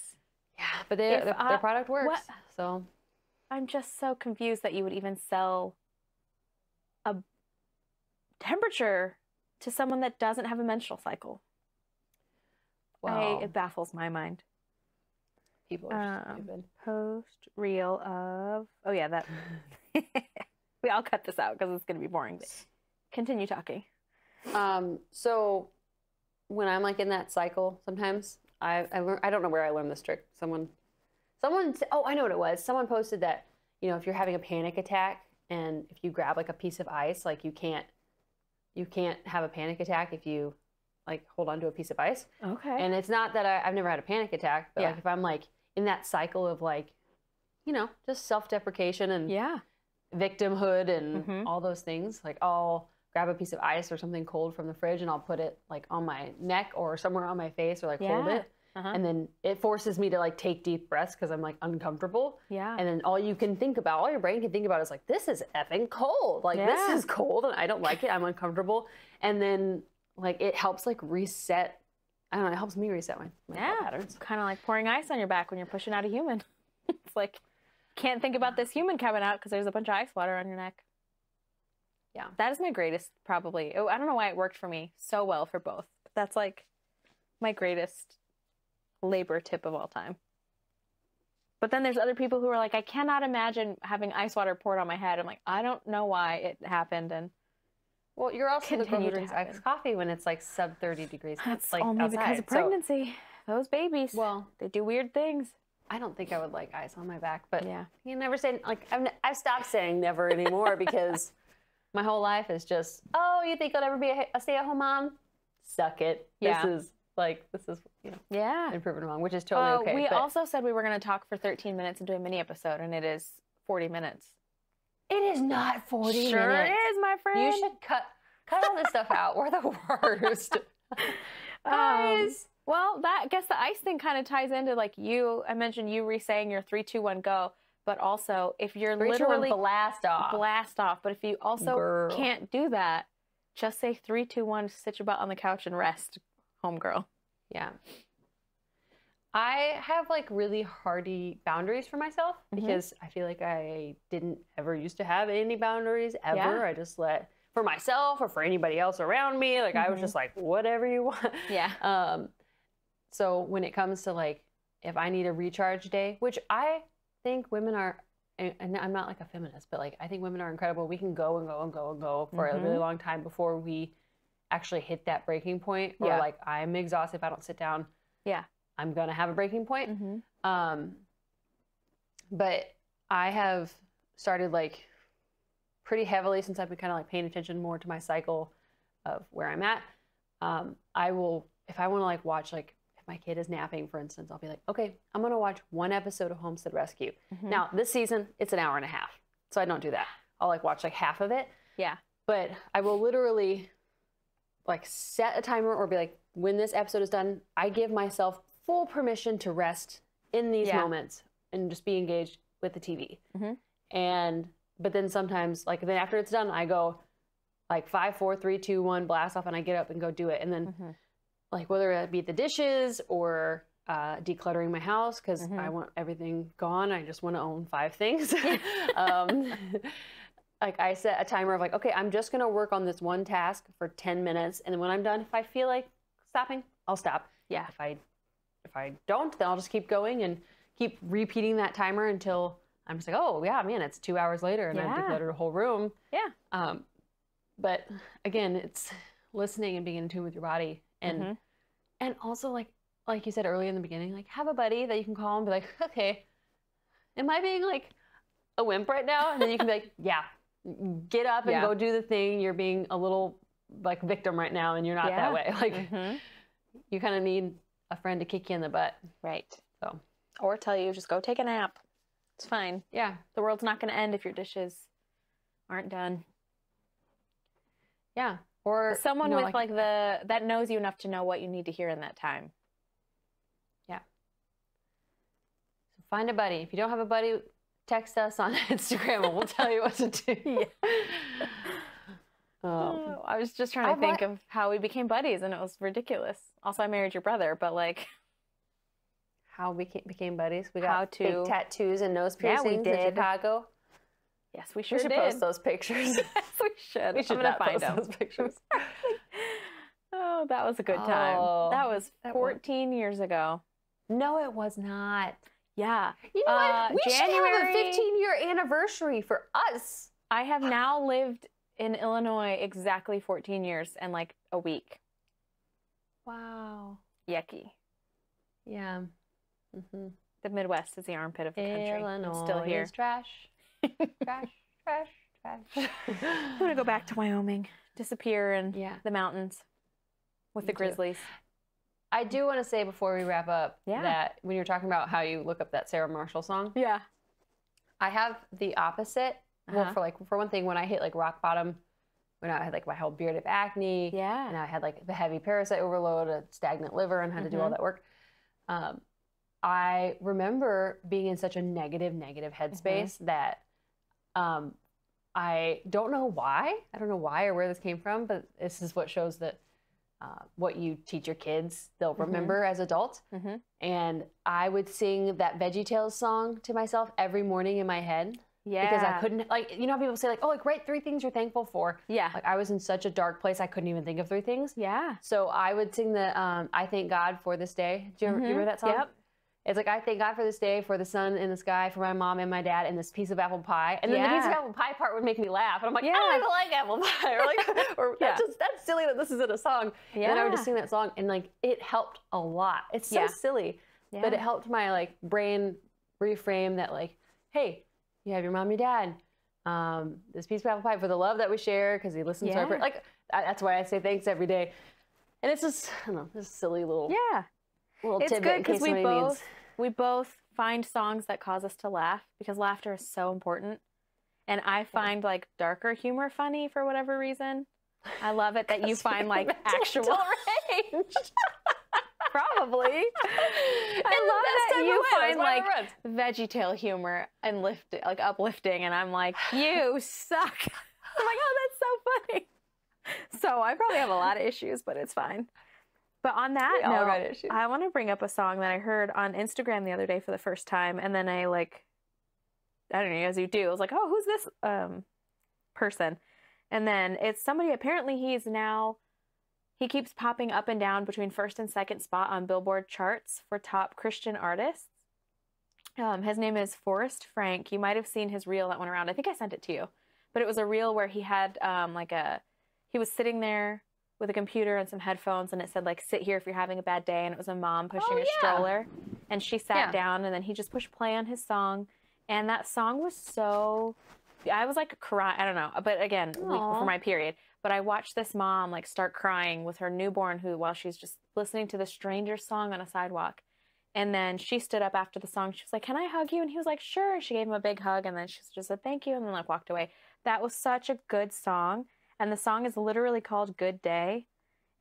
Yeah, but their product works. What? So I'm just so confused that you would even sell a temperature to someone that doesn't have a menstrual cycle. Wow. It baffles my mind. People are stupid. Post reel of... Oh, yeah, that... I'll cut this out because it's going to be boring. Continue talking. So when I'm like in that cycle, sometimes I don't know where I learned this trick. Someone, oh, I know what it was. Someone posted that, if you're having a panic attack and if you grab like a piece of ice, like you can't have a panic attack if you like hold on to a piece of ice. Okay. And it's not that I've never had a panic attack, but like if I'm like in that cycle of like, just self-deprecation and victimhood and all those things, like I'll grab a piece of ice or something cold from the fridge and I'll put it like on my neck or somewhere on my face or like hold it. And then it forces me to like take deep breaths because I'm like uncomfortable. Yeah. And then all your brain can think about is like, this is effing cold. Like this is cold and I don't like it. I'm uncomfortable. And then like it helps like reset. I don't know. It helps me reset my thought patterns. Kind of like pouring ice on your back when you're pushing out a human. It's like, can't think about this human coming out because there's a bunch of ice water on your neck. Yeah. That is my greatest probably. I don't know why it worked for me so well for both. That's like my greatest labor tip of all time. But then there's other people who are like, I cannot imagine having ice water poured on my head. I'm like, I don't know why it happened. And well, you're also the girl who drinks iced coffee when it's like sub 30 degrees. That's like only outside. because of pregnancy. Those babies, well, they do weird things. I don't think I would like ice on my back, but yeah, you never say like I've stopped saying never anymore because my whole life is just, oh, you think I'll ever be a stay-at-home mom? Suck it. Yeah. This is and proven wrong, which is totally okay. We also said we were going to talk for 13 minutes and do a mini episode, and it is 40 minutes. It is not 40 minutes. Sure it is, my friend. You should cut all this stuff out. We're the worst. Guys. Well, I guess the ice thing kind of ties into like I mentioned you re-saying your 3, 2, 1, go. But also, if you're 3, literally 2, 1, blast off. But if you also can't do that, just say 3, 2, 1, sit your butt on the couch and rest, homegirl. Yeah. I have like really hardy boundaries for myself because I feel like I didn't ever used to have any boundaries ever. Yeah. I just let for myself or for anybody else around me. Like I was just like, whatever you want. Yeah. So when it comes to like, if I need a recharge day, which I think women are, and I'm not like a feminist, but like I think women are incredible. We can go and go and go and go for a really long time before we actually hit that breaking point. Or like I'm exhausted if I don't sit down. Yeah. I'm going to have a breaking point. But I have started like pretty heavily since I've been kind of like paying attention more to my cycle of where I'm at. I will, if I want to like watch like, my kid is napping, for instance, I'll be like, okay, I'm going to watch one episode of Homestead Rescue. Now, this season, it's an hour and a half. So I don't do that. I'll like watch like half of it. Yeah. But I will literally like set a timer or be like, when this episode is done, I give myself full permission to rest in these moments and just be engaged with the TV. But then sometimes, like then after it's done, I go like 5, 4, 3, 2, 1, blast off, and I get up and go do it. And then like whether it be the dishes or decluttering my house because I want everything gone. I just want to own 5 things. Like I set a timer of like, okay, I'm just going to work on this one task for 10 minutes. And then when I'm done, if I feel like stopping, I'll stop. Yeah. If I if I don't, then I'll just keep going and keep repeating that timer until I'm just like, oh yeah, man, it's 2 hours later and I've decluttered a whole room. Yeah. But again, it's listening and being in tune with your body, and and also like you said earlier in the beginning, like have a buddy that you can call and be like, okay, am I being like a wimp right now? And then you can be like, yeah, get up and go do the thing. You're being a little like victim right now, and you're not that way. Like you kind of need a friend to kick you in the butt. Right. So, or tell you, just go take a nap. It's fine. Yeah. The world's not going to end if your dishes aren't done. Yeah. Or someone with like that knows you enough to know what you need to hear in that time. Yeah. So find a buddy. If you don't have a buddy, text us on Instagram and we'll tell you what to do. I was just trying to think of how we became buddies, and it was ridiculous. Also, I married your brother, but like how we became buddies. We got big tattoos and nose piercings in Chicago. Yes, we sure did. We should post those pictures. Yes, we should. We should not find those pictures. Oh, that was a good time. That was 14 years ago. No, it was not. Yeah. You know what? We should have a 15-year anniversary for us. I have now lived in Illinois exactly 14 years and like a week. Wow. Yucky. Yeah. The Midwest is the armpit of the country. Illinois I'm still here. Is trash. Trash, trash, trash. I'm going to go back to Wyoming. Disappear in the mountains with the grizzlies. I do want to say before we wrap up that when you're talking about how you look up that Sarah Marshall song. Yeah. I have the opposite. Well, for one thing, when I hit like rock bottom, when I had like my whole beard of acne, and I had like the heavy parasite overload, a stagnant liver, and had to do all that work, I remember being in such a negative headspace that I don't know why. I don't know why or where this came from, but this is what shows that what you teach your kids, they'll remember as adults. And I would sing that VeggieTales song to myself every morning in my head. Yeah. Because I couldn't, like, you know how people say, like, oh, like, write 3 things you're thankful for. Yeah. Like, I was in such a dark place, I couldn't even think of 3 things. Yeah. So I would sing the I thank God for this day. Do you remember that song? Yep. It's like, I thank God for this day, for the sun in the sky, for my mom and my dad, and this piece of apple pie. And then the piece of apple pie part would make me laugh. And I'm like, I don't even like apple pie. Or like, or that's silly that this is in a song. Yeah. And I would just sing that song, and like, it helped a lot. It's so silly, but it helped my like brain reframe that like, hey, you have your mom, your dad, this piece of apple pie for the love that we share, because he listens to our prayer. Like, that's why I say thanks every day. And it's just, I don't know, this silly little little it's tidbit good because we both find songs that cause us to laugh, because laughter is so important. And I find like darker humor funny for whatever reason. I love it that you find like actual range. Probably. I love that you find like VeggieTale humor and uplifting, and I'm like, you suck. I'm like, oh, that's so funny. So I probably have a lot of issues, but it's fine. But on that note, I want to bring up a song that I heard on Instagram the other day for the first time, and then I don't know, as you do, I was like, oh, who's this person? And then it's somebody, apparently he keeps popping up and down between 1st and 2nd spot on Billboard charts for top Christian artists. His name is Forrest Frank. You might have seen his reel that went around. I think I sent it to you. But it was a reel where he had he was sitting there with a computer and some headphones, and it said like, sit here if you're having a bad day. And it was a mom pushing a stroller, and she sat down, and then he just pushed play on his song. And that song was so, I was like crying. I don't know. But again, for my period. But I watched this mom like start crying with her newborn while she's just listening to the Stranger song on a sidewalk. And then she stood up after the song. She was like, can I hug you? And he was like, sure. She gave him a big hug, and then she just said, thank you. And then like walked away. That was such a good song. And the song is literally called Good Day.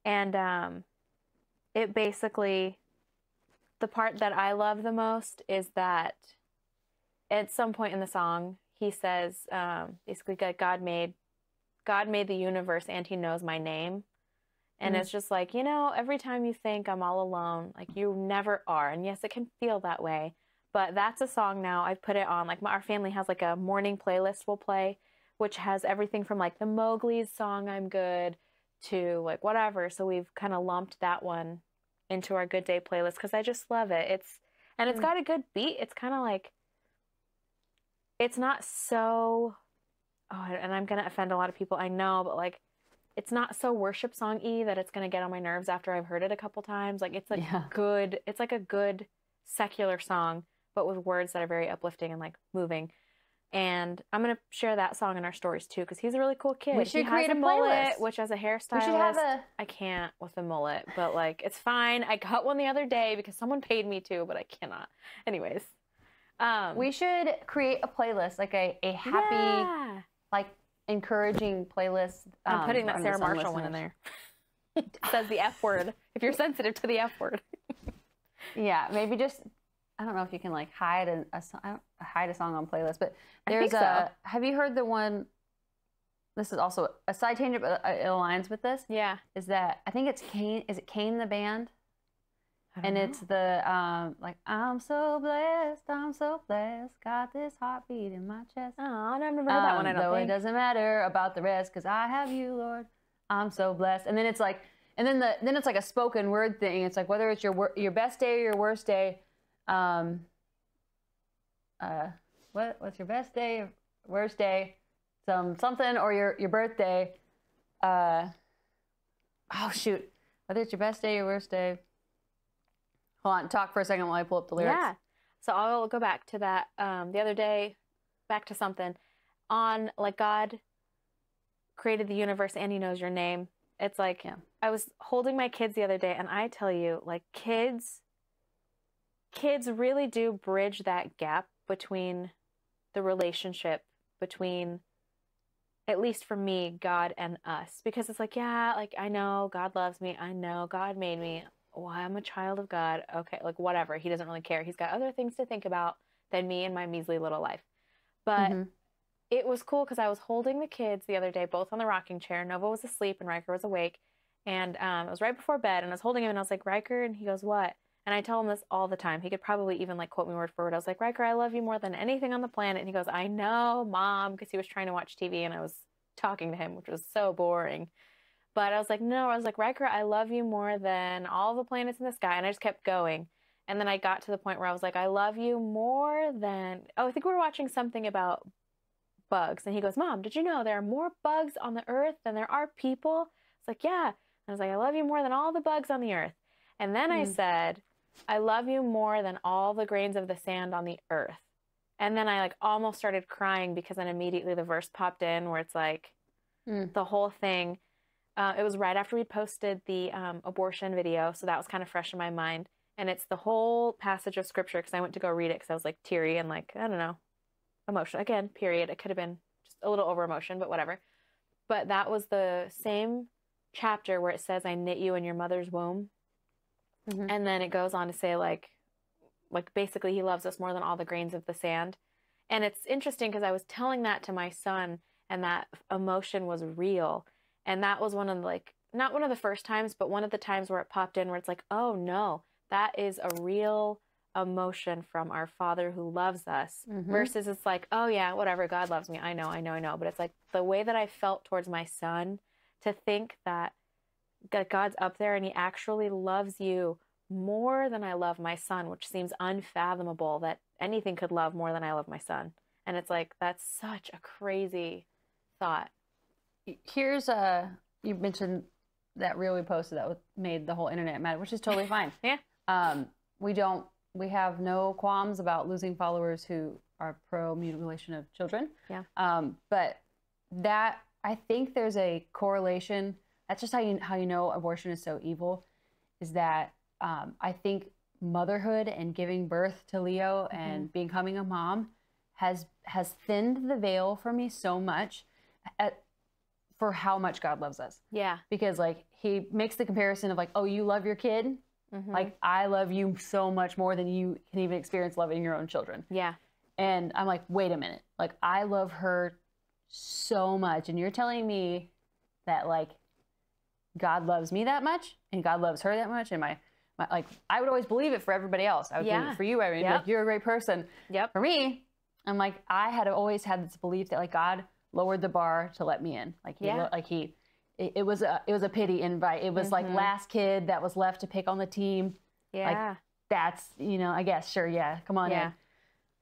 And it basically, the part that I love the most is that at some point in the song, he says, basically, God made the universe, and he knows my name. And it's just like, every time you think I'm all alone, like, you never are. And yes, it can feel that way. But that's a song now. I've put it on, like, our family has like a morning playlist we'll play, which has everything from like the Mowgli's song, I'm Good, to like whatever. So we've kind of lumped that one into our Good Day playlist because I just love it. It's got a good beat. It's kind of like, it's not so, and I'm going to offend a lot of people, I know, but like, it's not so worship song-y that it's going to get on my nerves after I've heard it a couple times. Like, it's it's like a good secular song, but with words that are very uplifting and like moving. And I'm going to share that song in our stories too, because he's a really cool kid. We should he create has a mullet, playlist. which as a hairstylist, We should have I can't with a mullet, but like, it's fine. I got one the other day because someone paid me to, but I cannot. Anyways. We should create a playlist, like a happy, like encouraging playlist. I'm putting that Sarah Marshall one in there. It says the F word, if you're sensitive to the F word. Yeah, maybe just, I don't know if you can like hide a song on playlist, but there's have you heard the one, this is also a side tangent, but it aligns with this. Yeah. Is that, I think it's Kane, is it Kane the band? And it's the, like, I'm so blessed, got this heartbeat in my chest. Oh, I've never heard that one, I don't though think. It doesn't matter about the rest, because I have you, Lord. I'm so blessed. And then it's like, and then it's like a spoken word thing. It's like, whether it's your best day or your worst day, what's your best day, worst day, something, or your birthday, oh shoot, whether it's your best day or worst day. Hold on, talk for a second while I pull up the lyrics. Yeah. So I'll go back to that. The other day, back to something on like God created the universe and he knows your name. It's like, I was holding my kids the other day and I tell you, like kids really do bridge that gap between the relationship between, at least for me, God and us. Because it's like, yeah, like I know God loves me. I know God made me. Well, I'm a child of God. Okay, like whatever. He doesn't really care. He's got other things to think about than me and my measly little life. But it was cool because I was holding the kids the other day, both on the rocking chair. Nova was asleep and Riker was awake. And it was right before bed and I was holding him and I was like, Riker, and he goes, what? And I tell him this all the time. He could probably even like quote me word for word. I was like, Riker, I love you more than anything on the planet. And he goes, I know, Mom, because he was trying to watch TV and I was talking to him, which was so boring. But I was like, no, I was like, Riker, I love you more than all the planets in the sky. And I just kept going. And then I got to the point where I was like, I love you more than, I think we were watching something about bugs. And he goes, Mom, did you know there are more bugs on the earth than there are people? It's like, yeah. And I was like, I love you more than all the bugs on the earth. And then I said, I love you more than all the grains of the sand on the earth. And then I like almost started crying because then immediately the verse popped in where it's like the whole thing. It was right after we posted the abortion video, so that was kind of fresh in my mind. And it's the whole passage of scripture because I went to go read it because I was like teary and like, I don't know, emotional. Again, period. It could have been just a little over emotion, but whatever. But that was the same chapter where it says, I knit you in your mother's womb. And then it goes on to say like basically he loves us more than all the grains of the sand. And it's interesting because I was telling that to my son and that emotion was real. And that was one of the, like, not one of the first times, but one of the times where it popped in where it's like, oh no, that is a real emotion from our Father who loves us versus it's like, oh yeah, whatever, God loves me. I know. But it's like the way that I felt towards my son, to think that God's up there and he actually loves you more than I love my son, which seems unfathomable that anything could love more than I love my son. And it's like, that's such a crazy thought. Here's you mentioned that reel we posted that made the whole internet mad, which is totally fine. Yeah. We have no qualms about losing followers who are pro mutilation of children. Yeah. But that, I think there's a correlation. That's just how you know abortion is so evil, is that I think motherhood and giving birth to Leo and becoming a mom has thinned the veil for me so much for how much God loves us. Yeah. Because like he makes the comparison of like, oh, you love your kid? Like I love you so much more than you can even experience loving your own children. Yeah. And I'm like, wait a minute. Like I love her so much. And you're telling me that like God loves me that much and God loves her that much. And my like, I would always believe it for everybody else. I would believe it for you, Irene. Like, you're a great person. Yep. For me, I'm like, I had always had this belief that like God lowered the bar to let me in. Like he it was a pity invite. It was like last kid that was left to pick on the team. Yeah. Like, that's, I guess, sure, yeah, come on in.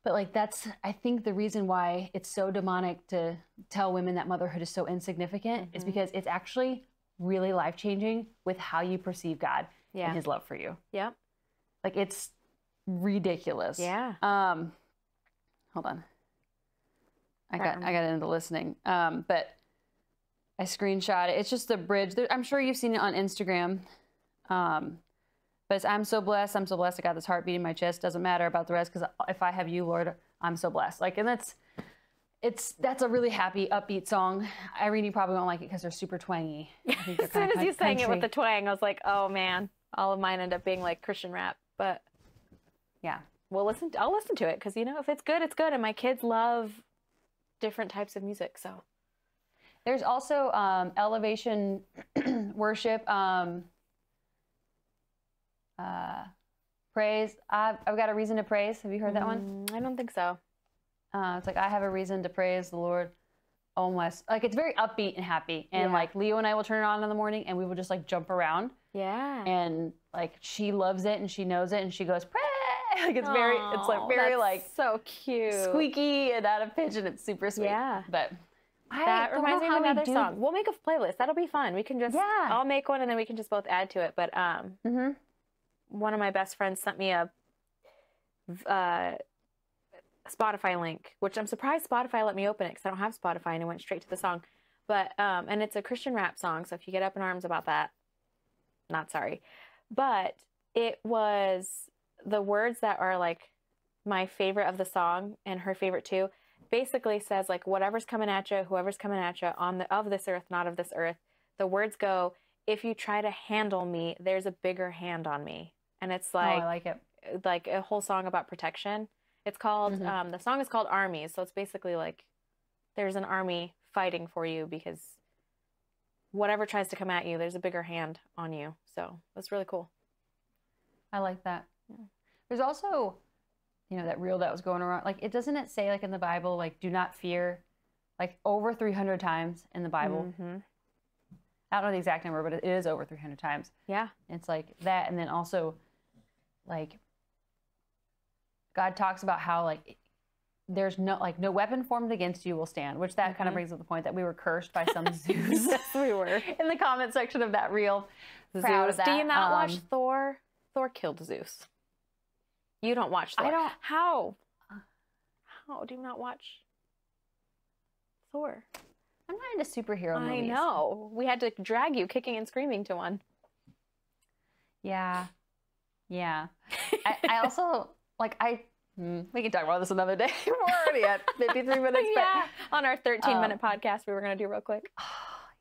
But like I think the reason why it's so demonic to tell women that motherhood is so insignificant is because it's actually really life-changing with how you perceive God and his love for you. Yep. Like, it's ridiculous. Yeah. Hold on. I got into listening. But I screenshot it. It's just the bridge. I'm sure you've seen it on Instagram. But it's, I'm so blessed. I got this heartbeat in my chest. Doesn't matter about the rest, because if I have you, Lord, I'm so blessed. Like, and that's a really happy, upbeat song. Irene, you probably won't like it because they're super twangy. As soon as you sang it with the twang, I was like, oh man, all of mine end up being like Christian rap. But yeah, I'll listen to it because if it's good, it's good, and my kids love different types of music. So there's also Elevation Worship. Praise. I've got a reason to praise. Have you heard that one? I don't think so. It's like, I have a reason to praise the Lord. Oh my! Like, it's very upbeat and happy, and like Leo and I will turn it on in the morning, and we will just like jump around. Yeah. And like, she loves it, and she knows it, and she goes, pray. Like, it's very, it's like very like so cute, squeaky and out of pitch, and it's super sweet. Yeah. But that reminds me of another song. We'll make a playlist. That'll be fun. We can just I'll make one, and then we can just both add to it. But one of my best friends sent me a Spotify link, which I'm surprised Spotify let me open it because I don't have Spotify, and it went straight to the song. But and it's a Christian rap song, so if you get up in arms about that, not sorry. But it was the words that are like my favorite of the song, and her favorite too. Basically says like, whatever's coming at you, whoever's coming at you of this earth, not of this earth. The words go, if you try to handle me, there's a bigger hand on me. And it's like, I like it. Like a whole song about protection. It's called, the song is called Armies. So it's basically like, there's an army fighting for you because whatever tries to come at you, there's a bigger hand on you. So that's really cool. I like that. Yeah. There's also, that reel that was going around. Like, doesn't it say like in the Bible, like, do not fear, like over 300 times in the Bible. I don't know the exact number, but it is over 300 times. Yeah. It's like that. And then also, like, God talks about how, like, there's no weapon formed against you will stand, which that kind of brings up the point that we were cursed by some Zeus. Yes, we were. In the comment section of that reel. Proud of that. Do you not watch Thor? Thor killed Zeus. You don't watch Thor. I don't. How do you not watch Thor? I'm not into superhero movies. I know. We had to drag you kicking and screaming to one. Yeah. Yeah. I also, like, we can talk about this another day. We're already at 53 minutes. Yeah. On our 13-minute podcast we were going to do real quick.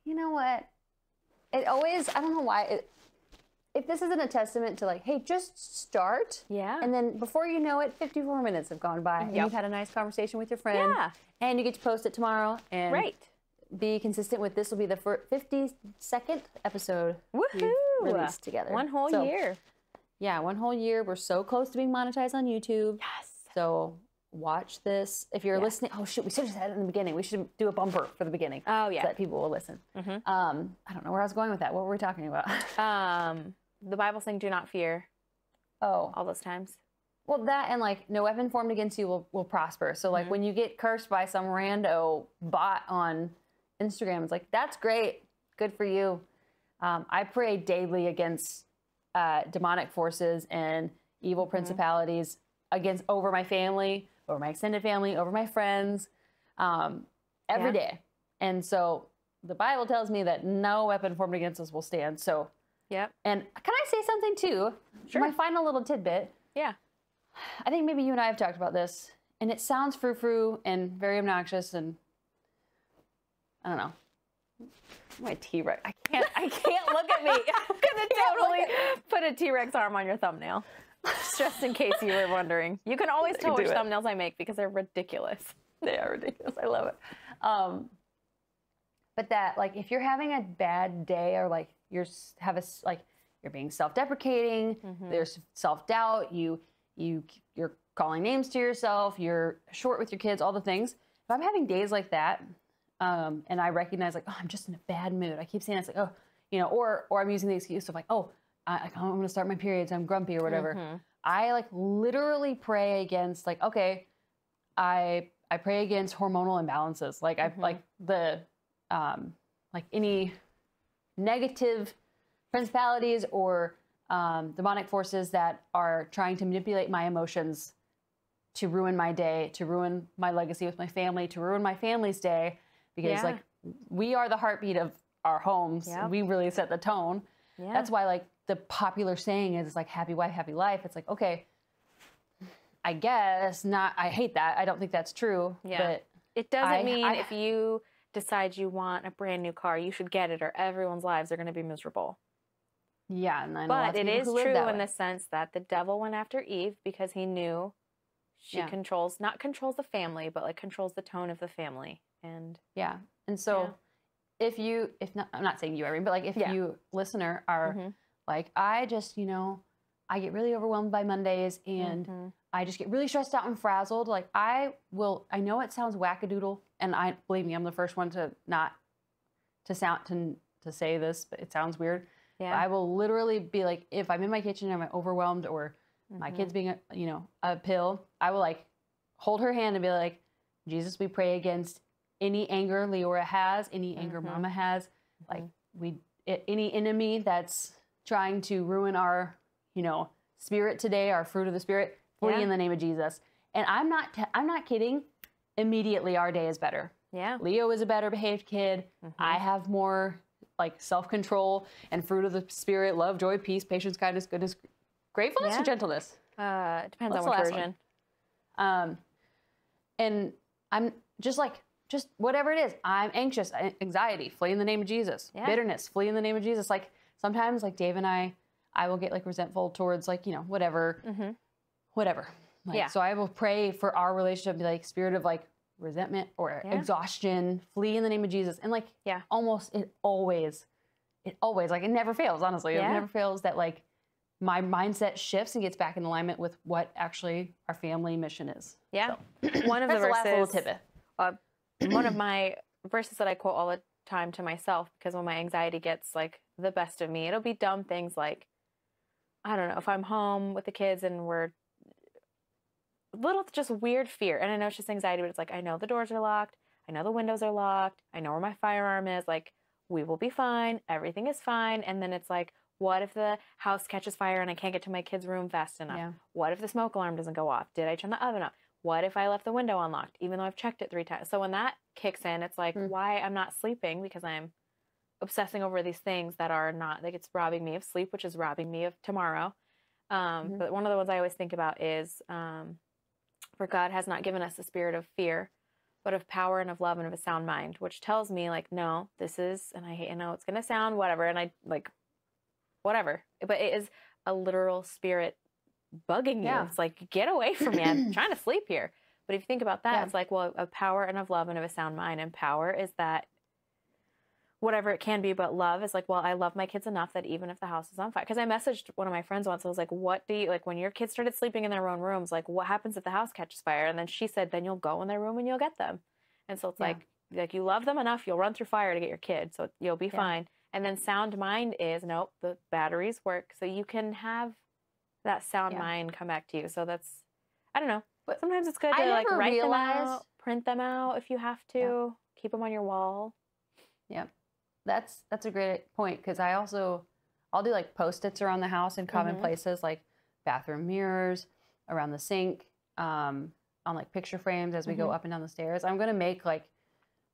You know what? It always, I don't know why, if this isn't a testament to like, hey, just start. Yeah. And then before you know it, 54 minutes have gone by. And you've had a nice conversation with your friend. Yeah. And you get to post it tomorrow. And right. Be consistent with this will be the 52nd episode Woohoo! Released together. One whole year. Yeah, 1 whole year. We're so close to being monetized on YouTube. Yes. So watch this. If you're listening, oh shoot, we should have said it in the beginning. We should do a bumper for the beginning. Oh yeah. So that people will listen. I don't know where I was going with that. What were we talking about? The Bible saying do not fear. Oh. All those times. Well, that and like no weapon formed against you will prosper. So like when you get cursed by some rando bot on Instagram, it's like, that's great. Good for you. I pray daily against demonic forces and evil principalities over my family, over my extended family, over my friends, every day. And so the Bible tells me that no weapon formed against us will stand. So, and can I say something too? Sure. My final little tidbit. Yeah. I think maybe you and I have talked about this, and it sounds frou-frou and very obnoxious, and I don't know. My T-Rex. I can't look at me. I'm gonna totally put a T-Rex arm on your thumbnail, just in case you were wondering. You can always tell which thumbnails I make because they're ridiculous. They are ridiculous. I love it. But that, like, if you're having a bad day, or like you're being self-deprecating, there's self-doubt, you're calling names to yourself, you're short with your kids, all the things. If I'm having days like that, and I recognize like, oh, I'm just in a bad mood. I keep saying it's like, oh, you know, or I'm using the excuse of like, oh, I'm going to start my periods. I'm grumpy or whatever. Mm-hmm. I like literally pray against like, okay, I pray against hormonal imbalances. Like I like the like any negative principalities or demonic forces that are trying to manipulate my emotions to ruin my day, to ruin my legacy with my family, to ruin my family's day, because like we are the heartbeat of our homes. Yep. We really set the tone. Yeah. That's why like the popular saying is like happy wife, happy life. It's like, okay, I guess not. I hate that. I don't think that's true. Yeah. But it doesn't mean if you decide you want a brand new car, you should get it, or everyone's lives are going to be miserable. Yeah. And I know But lots of it people is who live true that in way. the sense that the devil went after Eve because he knew she controls, not controls the family, but like controls the tone of the family. And yeah. And so if not, I'm not saying you, Irene, but like if you listener are like, I just, you know, I get really overwhelmed by Mondays and I just get really stressed out and frazzled. Like I know it sounds wackadoodle, and believe me, I'm the first one to say this, but it sounds weird. yeah. But I will literally be like, if I'm in my kitchen and I'm overwhelmed or my kid's being, a pill, I will like hold her hand and be like, Jesus, we pray against any anger Leora has, any anger Mama has, like any enemy that's trying to ruin our, spirit today, our fruit of the spirit, flee in the name of Jesus. And I'm not kidding. Immediately our day is better. Yeah. Leo is a better behaved kid. I have more like self-control and fruit of the spirit, love, joy, peace, patience, kindness, goodness, gratefulness, or gentleness. It depends What's on the what last version. And I'm just whatever it is, I'm anxious, anxiety, flee in the name of Jesus. Yeah. Bitterness, flee in the name of Jesus. Like sometimes like Dave and I will get like resentful towards like, whatever. Like, so I will pray for our relationship, be like spirit of like resentment or exhaustion, flee in the name of Jesus. And like, almost it always like it never fails, honestly. It never fails that like my mindset shifts and gets back in alignment with what actually our family mission is. Yeah. So, One of the that's the last little verses, tidbit. one of my verses that I quote all the time to myself, because when my anxiety gets like the best of me, it'll be dumb things like, I don't know, if I'm home with the kids and we're little just weird fear. And I know it's just anxiety, but it's like, I know the doors are locked. I know the windows are locked. I know where my firearm is. Like, we will be fine. Everything is fine. And then it's like, what if the house catches fire and I can't get to my kid's room fast enough? Yeah. What if the smoke alarm doesn't go off? Did I turn the oven off? What if I left the window unlocked, even though I've checked it 3 times? So when that kicks in, it's like, why I'm not sleeping, because I'm obsessing over these things that are not, like, it's robbing me of sleep, which is robbing me of tomorrow. But one of the ones I always think about is, for God has not given us a spirit of fear, but of power and of love and of a sound mind, which tells me like, no, this is, and I know it's going to sound whatever. And I like, whatever, but it is a literal spirit bugging you. It's like, get away from me. I'm trying to sleep here. But if you think about that, it's like, well, of power and of love and of a sound mind. And power is that whatever it can be, but love is like, well, I love my kids enough that even if the house is on fire, because I messaged one of my friends once, I was like, what do you, like when your kids started sleeping in their own rooms, like what happens if the house catches fire? And then she said, then you'll go in their room and you'll get them. And so it's like you love them enough, you'll run through fire to get your kid. So you'll be fine. And then sound mind is, nope, the batteries work. So you can have that sound mind come back to you. So that's, I don't know. But sometimes it's good to like write them out, print them out if you have to, keep them on your wall. Yeah. That's a great point, because I'll do like Post-its around the house in common places, like bathroom mirrors, around the sink, on like picture frames as we go up and down the stairs. I'm going to make like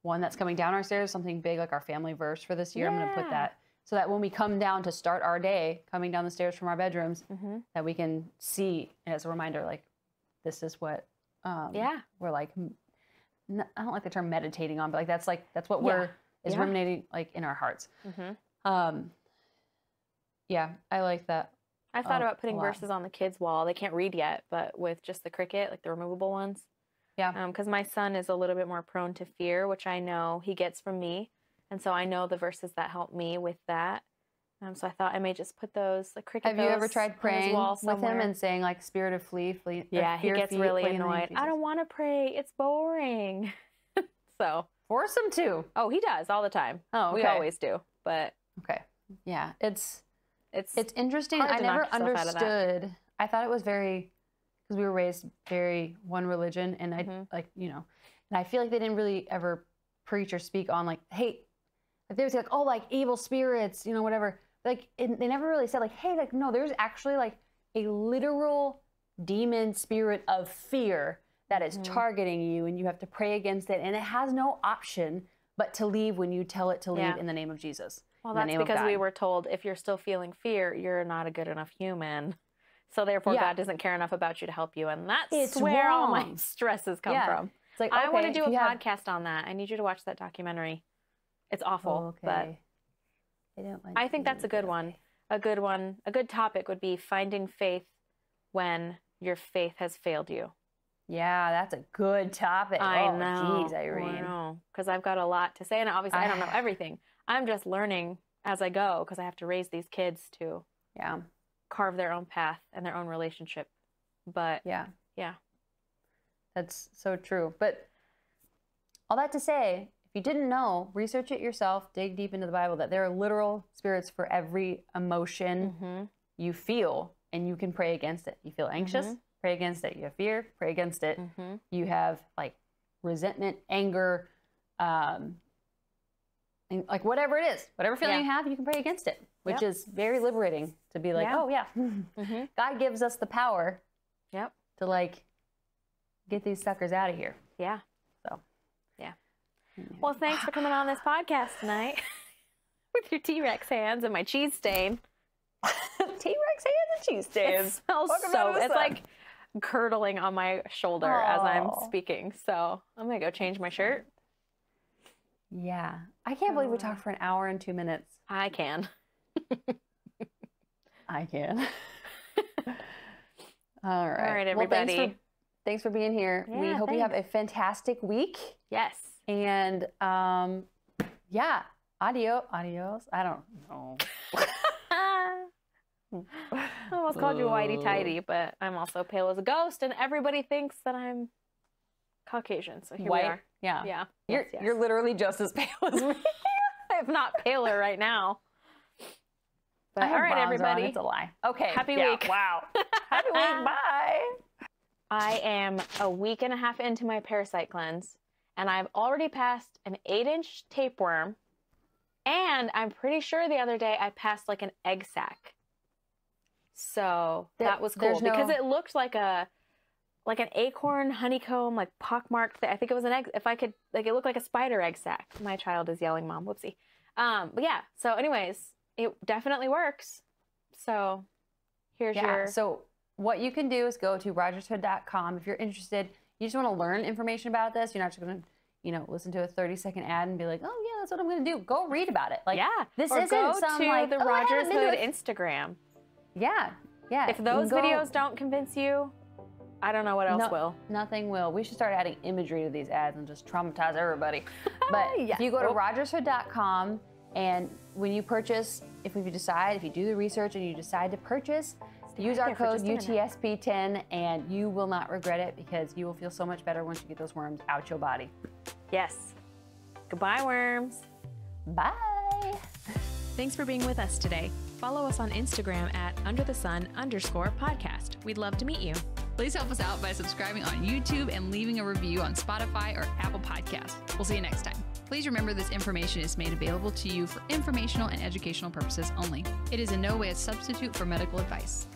one that's coming down our stairs, something big like our family verse for this year. I'm going to put that so that when we come down to start our day, coming down the stairs from our bedrooms, that we can see as a reminder, like, this is what we're like, I don't like the term meditating on, but like that's what we're is ruminating like in our hearts. I like that. I thought about putting verses on the kids' wall. They can't read yet, but with just the Cricut, like the removable ones. Yeah. Because my son is a little bit more prone to fear, which I know he gets from me. And so I know the verses that help me with that. So I thought I may just put those, like Cricut. Have you ever tried praying with him and saying like spirit of flee? Yeah, he gets really annoyed. I don't want to pray. It's boring. So Force him to. Oh, he does all the time. Oh, We okay. always do. But Okay. Yeah, it's it's interesting. hard I to never knock yourself out of that. understood. I thought it was very, because we were raised very one religion, and I Mhm. like, you know, and I feel like they didn't really ever preach or speak on like, hey, like they would say like, oh, like evil spirits, you know, whatever. Like they never really said like, hey, like no, there's actually like a literal demon spirit of fear that is targeting you, and you have to pray against it, and it has no option but to leave when you tell it to leave Yeah. in the name of Jesus. Well, in the that's name of because we God. were told if you're still feeling fear, you're not a good enough human. So therefore, Yeah. God doesn't care enough about you to help you, and that's It's where all my wrong. stresses come Yeah. from. It's like, I want to okay, do if a you have- podcast on that. I need you to watch that documentary. It's awful, but Okay. I don't want I think to, that's a good but one. okay. A good one. A good topic would be finding faith when your faith has failed you. Yeah, that's a good topic. I Oh, know. geez, Irene. I know. Because I've got a lot to say, and obviously I don't know everything. I'm just learning as I go because I have to raise these kids to Yeah, carve their own path and their own relationship. But yeah, yeah. that's so true. But all that to say, if you didn't know, research it yourself, dig deep into the Bible, that there are literal spirits for every emotion Mm-hmm. you feel, and you can pray against it. You feel anxious, pray against it. You have fear, pray against it. Mm-hmm. You have like resentment, anger, and like whatever it is, whatever feeling Yeah. you have, you can pray against it, which Yep. is very liberating to be like, Yeah. oh yeah, Mm-hmm. God gives us the power Yep. to like get these suckers out of here. Yeah. So, Yeah. Well, thanks for coming on this podcast tonight with your T-Rex hands and my cheese stain. T-Rex hands and cheese It stands. smells Welcome so. out of the It's sun. like curdling on my shoulder as I'm Aw. speaking. So I'm gonna go change my shirt. Yeah, I can't believe we talked for an hour and 2 minutes. I can. I can. All right. All right, Well, everybody. thanks for being here. We Yeah, hope you have a fantastic week. Yes. And yeah, adios. I don't know. I almost called you whitey tighty, but I'm also pale as a ghost, and everybody thinks that I'm Caucasian. So here White? we are. Yeah. Yeah. You're Yes, yes. you're literally just as pale as me. if not paler right now. But I have all right, bronzer on, everybody. It's a lie. Okay. Happy yeah, week. Wow. Happy week. Bye. I am a week and a half into my parasite cleanse, and I've already passed an 8-inch tapeworm, and I'm pretty sure the other day I passed like an egg sac. So that was cool there's no- because it looked like an acorn honeycomb, like pockmarked. I think it was an egg. If I could, like, it looked like a spider egg sac. My child is yelling, "Mom, whoopsie." But yeah. So, anyways, it definitely works. So here's your. So what you can do is go to rogershood.com if you're interested. You just want to learn information about this. You're not just going to, listen to a 30-second ad and be like, oh yeah, that's what I'm going to do. Go read about it. Like, yeah. this or isn't go some to like the oh, I haven't Rogers been to Hood a- Instagram. Yeah. If you those can go- videos don't convince you, I don't know what else will. Nothing will. We should start adding imagery to these ads and just traumatize everybody. But Yes. if you go to Oh. rogershood.com, and when you purchase, if you do the research and you decide to purchase, use right our there for code just a minute. UTSP10 and you will not regret it because you will feel so much better once you get those worms out your body. Yes. Goodbye, worms. Bye. Thanks for being with us today. Follow us on Instagram at @underthesun_podcast. We'd love to meet you. Please help us out by subscribing on YouTube and leaving a review on Spotify or Apple Podcasts. We'll see you next time. Please remember this information is made available to you for informational and educational purposes only. It is in no way a substitute for medical advice.